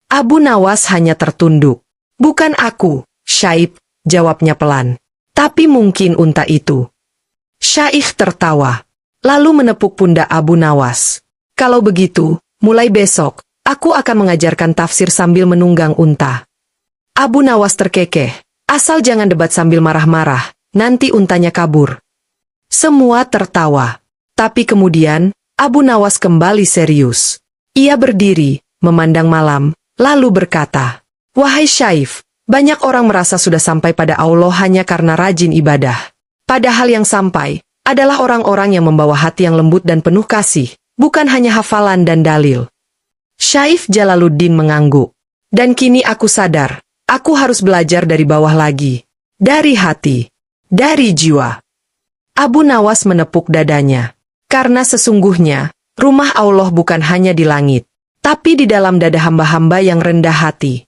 Abu Nawas hanya tertunduk. Bukan aku, Syaif, jawabnya pelan. Tapi mungkin unta itu. Syaif tertawa, lalu menepuk pundak Abu Nawas. Kalau begitu, mulai besok, aku akan mengajarkan tafsir sambil menunggang unta. Abu Nawas terkekeh, asal jangan debat sambil marah-marah, nanti untanya kabur. Semua tertawa. Tapi kemudian, Abu Nawas kembali serius. Ia berdiri, memandang malam, lalu berkata, Wahai Syaif, banyak orang merasa sudah sampai pada Allah hanya karena rajin ibadah. Padahal yang sampai adalah orang-orang yang membawa hati yang lembut dan penuh kasih, bukan hanya hafalan dan dalil. Syaif Jalaluddin mengangguk. Dan kini aku sadar, aku harus belajar dari bawah lagi. Dari hati. Dari jiwa. Abu Nawas menepuk dadanya. Karena sesungguhnya, rumah Allah bukan hanya di langit, tapi di dalam dada hamba-hamba yang rendah hati.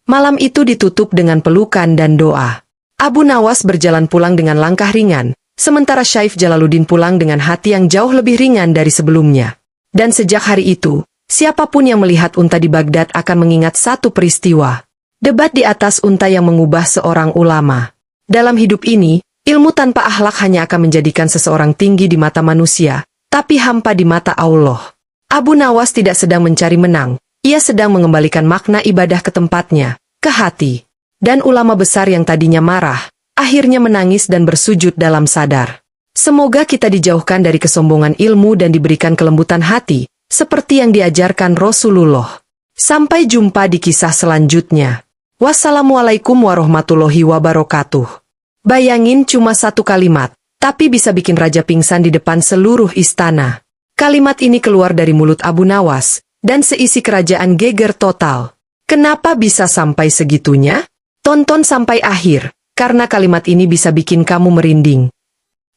Malam itu ditutup dengan pelukan dan doa. Abu Nawas berjalan pulang dengan langkah ringan, sementara Syaif Jalaluddin pulang dengan hati yang jauh lebih ringan dari sebelumnya. Dan sejak hari itu, siapapun yang melihat unta di Baghdad akan mengingat satu peristiwa. Debat di atas unta yang mengubah seorang ulama. Dalam hidup ini, ilmu tanpa akhlak hanya akan menjadikan seseorang tinggi di mata manusia, tapi hampa di mata Allah. Abu Nawas tidak sedang mencari menang, ia sedang mengembalikan makna ibadah ke tempatnya, ke hati. Dan ulama besar yang tadinya marah, akhirnya menangis dan bersujud dalam sadar. Semoga kita dijauhkan dari kesombongan ilmu dan diberikan kelembutan hati, seperti yang diajarkan Rasulullah. Sampai jumpa di kisah selanjutnya. Wassalamualaikum warahmatullahi wabarakatuh. Bayangin cuma satu kalimat, tapi bisa bikin raja pingsan di depan seluruh istana. Kalimat ini keluar dari mulut Abu Nawas, dan seisi kerajaan geger total. Kenapa bisa sampai segitunya? Tonton sampai akhir, karena kalimat ini bisa bikin kamu merinding.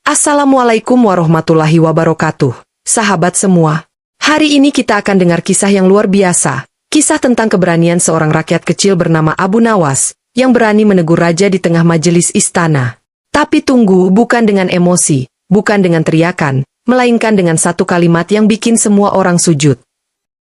Assalamualaikum warahmatullahi wabarakatuh, sahabat semua. Hari ini kita akan dengar kisah yang luar biasa, kisah tentang keberanian seorang rakyat kecil bernama Abu Nawas, yang berani menegur raja di tengah majelis istana. Tapi tunggu, bukan dengan emosi, bukan dengan teriakan, melainkan dengan satu kalimat yang bikin semua orang sujud.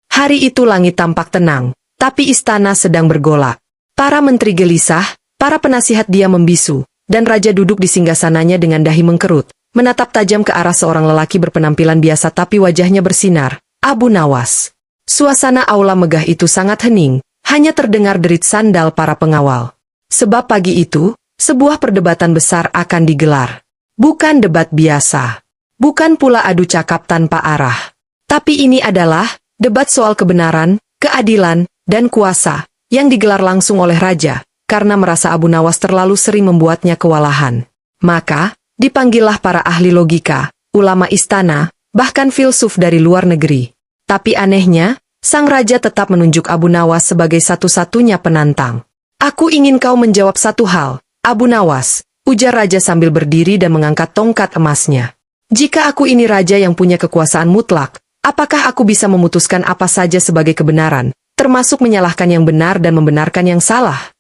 Hari itu langit tampak tenang, tapi istana sedang bergolak. Para menteri gelisah, para penasihat dia membisu, dan raja duduk di singgasananya dengan dahi mengkerut, menatap tajam ke arah seorang lelaki berpenampilan biasa tapi wajahnya bersinar, Abu Nawas. Suasana aula megah itu sangat hening, hanya terdengar derit sandal para pengawal. Sebab pagi itu, sebuah perdebatan besar akan digelar. Bukan debat biasa. Bukan pula adu cakap tanpa arah. Tapi ini adalah debat soal kebenaran, keadilan, dan kuasa yang digelar langsung oleh raja karena merasa Abu Nawas terlalu sering membuatnya kewalahan. Maka, dipanggillah para ahli logika, ulama istana, bahkan filsuf dari luar negeri. Tapi anehnya, sang raja tetap menunjuk Abu Nawas sebagai satu-satunya penantang. "Aku ingin kau menjawab satu hal, Abu Nawas," ujar raja sambil berdiri dan mengangkat tongkat emasnya. "Jika aku ini raja yang punya kekuasaan mutlak, apakah aku bisa memutuskan apa saja sebagai kebenaran, termasuk menyalahkan yang benar dan membenarkan yang salah?"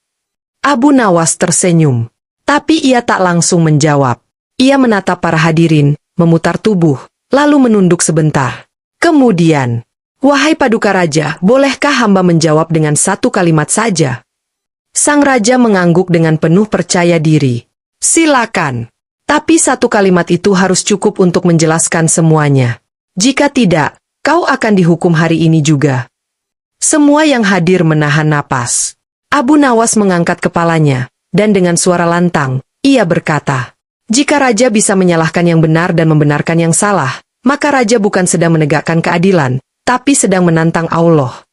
Abu Nawas tersenyum. Tapi ia tak langsung menjawab. Ia menatap para hadirin, memutar tubuh, lalu menunduk sebentar. Kemudian, "Wahai Paduka Raja, bolehkah hamba menjawab dengan satu kalimat saja?" Sang raja mengangguk dengan penuh percaya diri. "Silakan. Tapi satu kalimat itu harus cukup untuk menjelaskan semuanya. Jika tidak, kau akan dihukum hari ini juga." Semua yang hadir menahan napas. Abu Nawas mengangkat kepalanya, dan dengan suara lantang, ia berkata, "Jika raja bisa menyalahkan yang benar dan membenarkan yang salah, maka raja bukan sedang menegakkan keadilan, tapi sedang menantang Allah."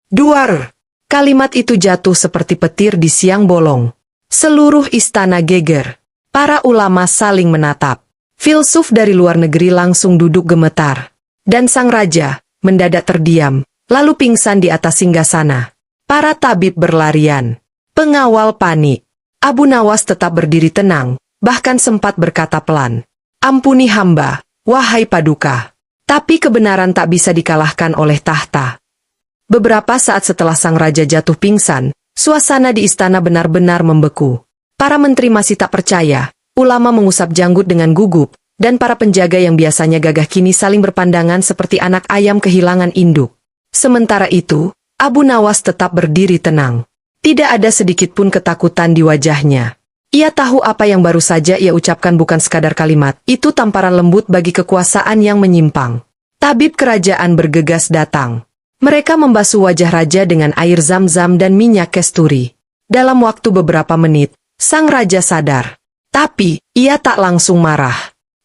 Duar! Kalimat itu jatuh seperti petir di siang bolong. Seluruh istana geger. Para ulama saling menatap. Filsuf dari luar negeri langsung duduk gemetar. Dan sang raja mendadak terdiam, lalu pingsan di atas singgasana. Para tabib berlarian. Pengawal panik. Abu Nawas tetap berdiri tenang, bahkan sempat berkata pelan, "Ampuni hamba, wahai Paduka." Tapi kebenaran tak bisa dikalahkan oleh tahta. Beberapa saat setelah sang raja jatuh pingsan, suasana di istana benar-benar membeku. Para menteri masih tak percaya, ulama mengusap janggut dengan gugup, dan para penjaga yang biasanya gagah kini saling berpandangan seperti anak ayam kehilangan induk. Sementara itu, Abu Nawas tetap berdiri tenang. Tidak ada sedikit pun ketakutan di wajahnya. Ia tahu apa yang baru saja ia ucapkan bukan sekadar kalimat, itu tamparan lembut bagi kekuasaan yang menyimpang. Tabib kerajaan bergegas datang. Mereka membasuh wajah raja dengan air zam-zam dan minyak kesturi. Dalam waktu beberapa menit, sang raja sadar. Tapi, ia tak langsung marah.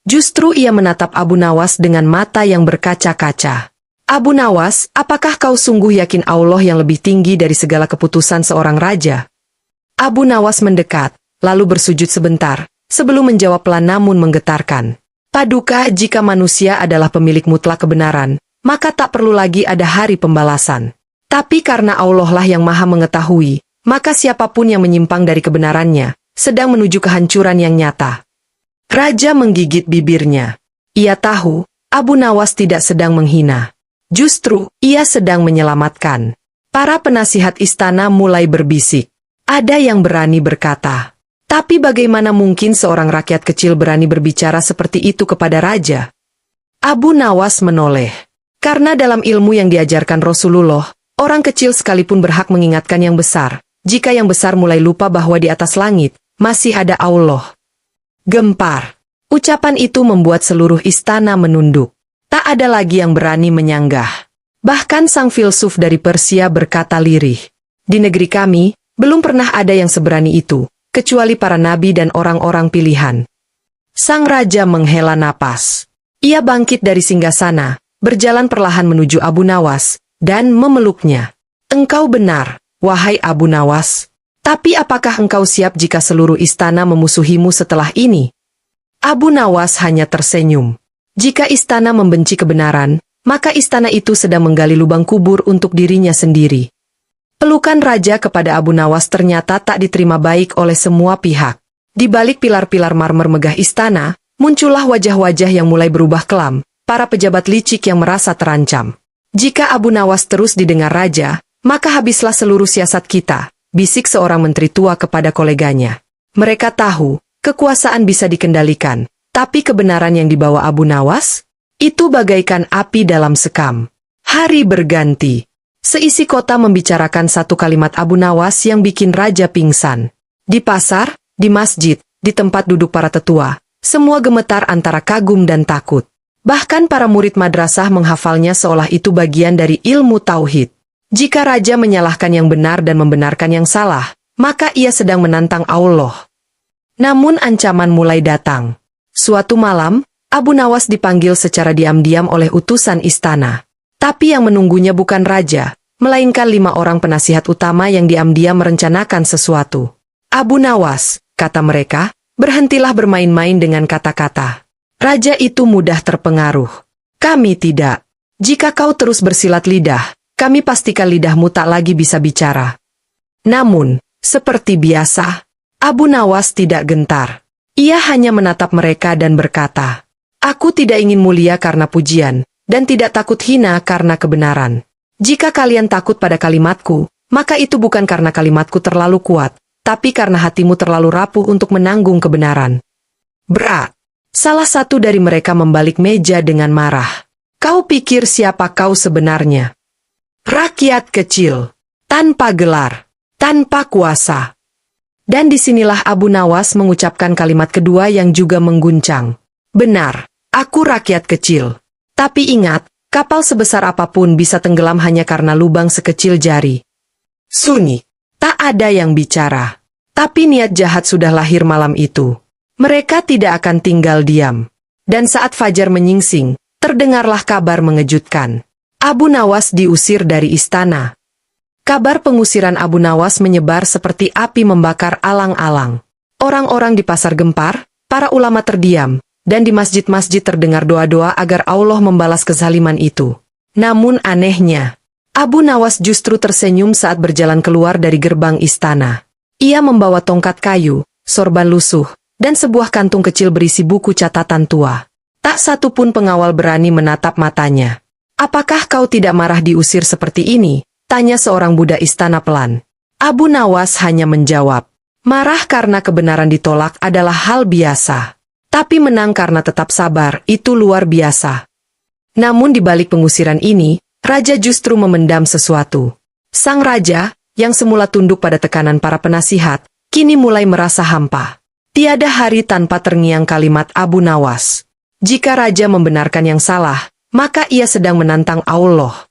Justru ia menatap Abu Nawas dengan mata yang berkaca-kaca. "Abu Nawas, apakah kau sungguh yakin Allah yang lebih tinggi dari segala keputusan seorang raja?" Abu Nawas mendekat, lalu bersujud sebentar, sebelum menjawab pelan namun menggetarkan. "Paduka, jika manusia adalah pemilik mutlak kebenaran, maka tak perlu lagi ada hari pembalasan. Tapi karena Allah lah yang maha mengetahui, maka siapapun yang menyimpang dari kebenarannya, sedang menuju kehancuran yang nyata." Raja menggigit bibirnya. Ia tahu, Abu Nawas tidak sedang menghina. Justru, ia sedang menyelamatkan. Para penasihat istana mulai berbisik. Ada yang berani berkata, "Tapi bagaimana mungkin seorang rakyat kecil berani berbicara seperti itu kepada raja?" Abu Nawas menoleh. Karena dalam ilmu yang diajarkan Rasulullah, orang kecil sekalipun berhak mengingatkan yang besar, jika yang besar mulai lupa bahwa di atas langit, masih ada Allah. Gempar. Ucapan itu membuat seluruh istana menunduk. Tak ada lagi yang berani menyanggah. Bahkan sang filsuf dari Persia berkata lirih, "Di negeri kami, belum pernah ada yang seberani itu, kecuali para nabi dan orang-orang pilihan." Sang raja menghela napas. Ia bangkit dari singgasana, berjalan perlahan menuju Abu Nawas, dan memeluknya. "Engkau benar, wahai Abu Nawas. Tapi apakah engkau siap jika seluruh istana memusuhimu setelah ini?" Abu Nawas hanya tersenyum. Jika istana membenci kebenaran, maka istana itu sedang menggali lubang kubur untuk dirinya sendiri. Pelukan raja kepada Abu Nawas ternyata tak diterima baik oleh semua pihak. Di balik pilar-pilar marmer megah istana, muncullah wajah-wajah yang mulai berubah kelam, para pejabat licik yang merasa terancam. "Jika Abu Nawas terus didengar raja, maka habislah seluruh siasat kita," bisik seorang menteri tua kepada koleganya. Mereka tahu, kekuasaan bisa dikendalikan. Tapi kebenaran yang dibawa Abu Nawas, itu bagaikan api dalam sekam. Hari berganti. Seisi kota membicarakan satu kalimat Abu Nawas yang bikin raja pingsan. Di pasar, di masjid, di tempat duduk para tetua, semua gemetar antara kagum dan takut. Bahkan para murid madrasah menghafalnya seolah itu bagian dari ilmu tauhid. Jika raja menyalahkan yang benar dan membenarkan yang salah, maka ia sedang menantang Allah. Namun ancaman mulai datang. Suatu malam, Abu Nawas dipanggil secara diam-diam oleh utusan istana. Tapi yang menunggunya bukan raja, melainkan 5 orang penasihat utama yang diam-diam merencanakan sesuatu. Abu Nawas, kata mereka, berhentilah bermain-main dengan kata-kata. Raja itu mudah terpengaruh. Kami tidak. Jika kau terus bersilat lidah, kami pastikan lidahmu tak lagi bisa bicara. Namun, seperti biasa, Abu Nawas tidak gentar. Ia hanya menatap mereka dan berkata, Aku tidak ingin mulia karena pujian, dan tidak takut hina karena kebenaran. Jika kalian takut pada kalimatku, maka itu bukan karena kalimatku terlalu kuat, tapi karena hatimu terlalu rapuh untuk menanggung kebenaran. Berat. Salah satu dari mereka membalik meja dengan marah. Kau pikir siapa kau sebenarnya? Rakyat kecil, tanpa gelar, tanpa kuasa. Dan disinilah Abu Nawas mengucapkan kalimat kedua yang juga mengguncang. Benar, aku rakyat kecil. Tapi ingat, kapal sebesar apapun bisa tenggelam hanya karena lubang sekecil jari. Sunyi. Tak ada yang bicara. Tapi niat jahat sudah lahir malam itu. Mereka tidak akan tinggal diam. Dan saat fajar menyingsing, terdengarlah kabar mengejutkan. Abu Nawas diusir dari istana. Kabar pengusiran Abu Nawas menyebar seperti api membakar alang-alang. Orang-orang di pasar gempar, para ulama terdiam, dan di masjid-masjid terdengar doa-doa agar Allah membalas kezaliman itu. Namun anehnya, Abu Nawas justru tersenyum saat berjalan keluar dari gerbang istana. Ia membawa tongkat kayu, sorban lusuh, dan sebuah kantung kecil berisi buku catatan tua. Tak satu pun pengawal berani menatap matanya. Apakah kau tidak marah diusir seperti ini? Tanya seorang budak istana pelan. Abu Nawas hanya menjawab, marah karena kebenaran ditolak adalah hal biasa. Tapi menang karena tetap sabar, itu luar biasa. Namun di balik pengusiran ini, raja justru memendam sesuatu. Sang raja, yang semula tunduk pada tekanan para penasihat, kini mulai merasa hampa. Tiada hari tanpa terngiang kalimat Abu Nawas. Jika raja membenarkan yang salah, maka ia sedang menantang Allah.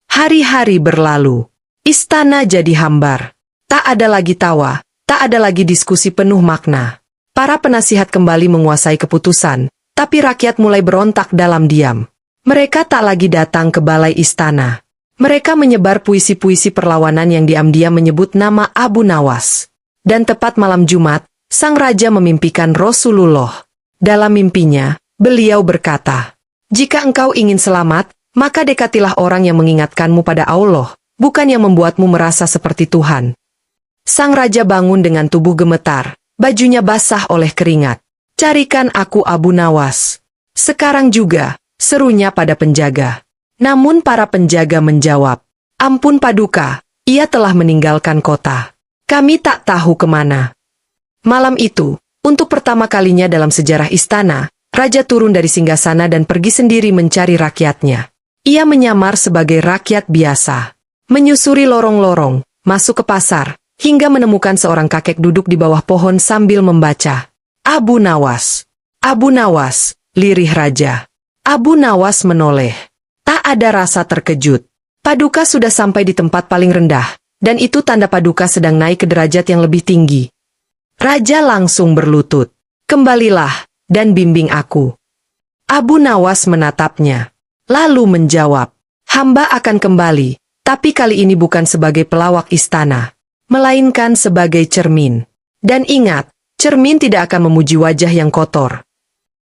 Hari-hari berlalu. Istana jadi hambar. Tak ada lagi tawa, tak ada lagi diskusi penuh makna. Para penasihat kembali menguasai keputusan, tapi rakyat mulai berontak dalam diam. Mereka tak lagi datang ke balai istana. Mereka menyebar puisi-puisi perlawanan yang diam-diam menyebut nama Abu Nawas. Dan tepat malam Jumat, sang raja memimpikan Rasulullah. Dalam mimpinya, beliau berkata, jika engkau ingin selamat, maka dekatilah orang yang mengingatkanmu pada Allah, bukan yang membuatmu merasa seperti Tuhan. Sang raja bangun dengan tubuh gemetar. Bajunya basah oleh keringat. Carikan aku Abu Nawas. Sekarang juga, serunya pada penjaga. Namun para penjaga menjawab, ampun Paduka, ia telah meninggalkan kota. Kami tak tahu kemana. Malam itu, untuk pertama kalinya dalam sejarah istana, raja turun dari singgasana dan pergi sendiri mencari rakyatnya. Ia menyamar sebagai rakyat biasa. Menyusuri lorong-lorong, masuk ke pasar, hingga menemukan seorang kakek duduk di bawah pohon sambil membaca. Abu Nawas. Abu Nawas, lirih raja. Abu Nawas menoleh. Tak ada rasa terkejut. Paduka sudah sampai di tempat paling rendah, dan itu tanda Paduka sedang naik ke derajat yang lebih tinggi. Raja langsung berlutut. Kembalilah, dan bimbing aku. Abu Nawas menatapnya. Lalu menjawab, hamba akan kembali, tapi kali ini bukan sebagai pelawak istana, melainkan sebagai cermin. Dan ingat, cermin tidak akan memuji wajah yang kotor.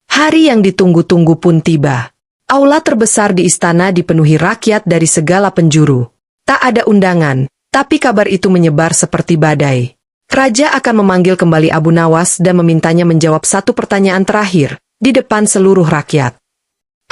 Hari yang ditunggu-tunggu pun tiba. Aula terbesar di istana dipenuhi rakyat dari segala penjuru. Tak ada undangan, tapi kabar itu menyebar seperti badai. Raja akan memanggil kembali Abu Nawas dan memintanya menjawab satu pertanyaan terakhir, di depan seluruh rakyat.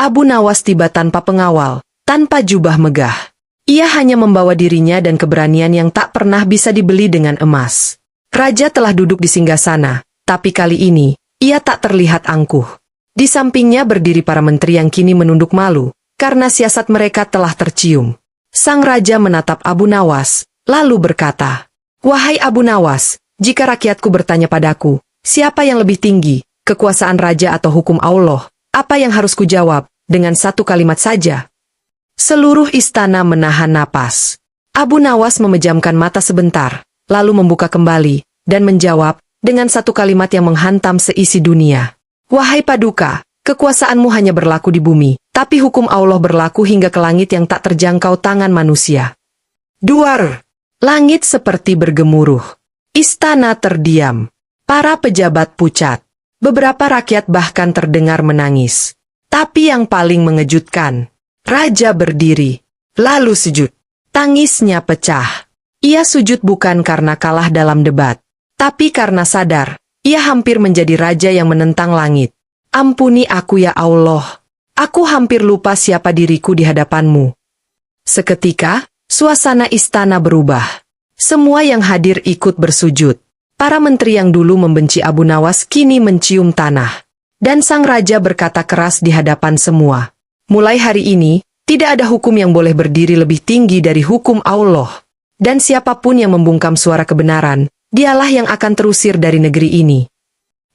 Abu Nawas tiba tanpa pengawal, tanpa jubah megah. Ia hanya membawa dirinya dan keberanian yang tak pernah bisa dibeli dengan emas. Raja telah duduk di singgasana, tapi kali ini, ia tak terlihat angkuh. Di sampingnya berdiri para menteri yang kini menunduk malu, karena siasat mereka telah tercium. Sang raja menatap Abu Nawas, lalu berkata, wahai Abu Nawas, jika rakyatku bertanya padaku, siapa yang lebih tinggi, kekuasaan raja atau hukum Allah, apa yang harus kujawab, dengan satu kalimat saja? Seluruh istana menahan napas. Abu Nawas memejamkan mata sebentar, lalu membuka kembali, dan menjawab, dengan satu kalimat yang menghantam seisi dunia. Wahai Paduka, kekuasaanmu hanya berlaku di bumi, tapi hukum Allah berlaku hingga ke langit yang tak terjangkau tangan manusia. Duar! Langit seperti bergemuruh. Istana terdiam. Para pejabat pucat. Beberapa rakyat bahkan terdengar menangis. Tapi yang paling mengejutkan, raja berdiri, lalu sujud. Tangisnya pecah. Ia sujud bukan karena kalah dalam debat, tapi karena sadar, ia hampir menjadi raja yang menentang langit. Ampuni aku ya Allah. Aku hampir lupa siapa diriku di hadapanmu. Seketika, suasana istana berubah. Semua yang hadir ikut bersujud. Para menteri yang dulu membenci Abu Nawas kini mencium tanah. Dan sang raja berkata keras di hadapan semua. Mulai hari ini, tidak ada hukum yang boleh berdiri lebih tinggi dari hukum Allah. Dan siapapun yang membungkam suara kebenaran, dialah yang akan terusir dari negeri ini.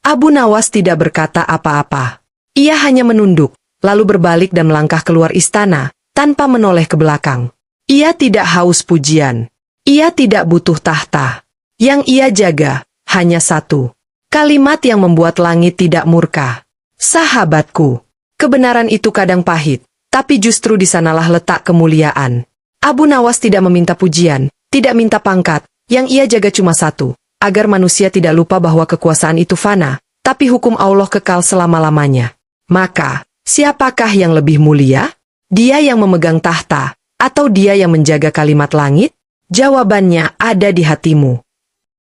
Abu Nawas tidak berkata apa-apa. Ia hanya menunduk, lalu berbalik dan melangkah keluar istana, tanpa menoleh ke belakang. Ia tidak haus pujian. Ia tidak butuh tahta. Yang ia jaga, hanya satu. Kalimat yang membuat langit tidak murka. Sahabatku, kebenaran itu kadang pahit. Tapi justru di sanalah letak kemuliaan. Abu Nawas tidak meminta pujian, tidak minta pangkat, yang ia jaga cuma satu, agar manusia tidak lupa bahwa kekuasaan itu fana, tapi hukum Allah kekal selama-lamanya. Maka, siapakah yang lebih mulia? Dia yang memegang tahta, atau dia yang menjaga kalimat langit? Jawabannya ada di hatimu.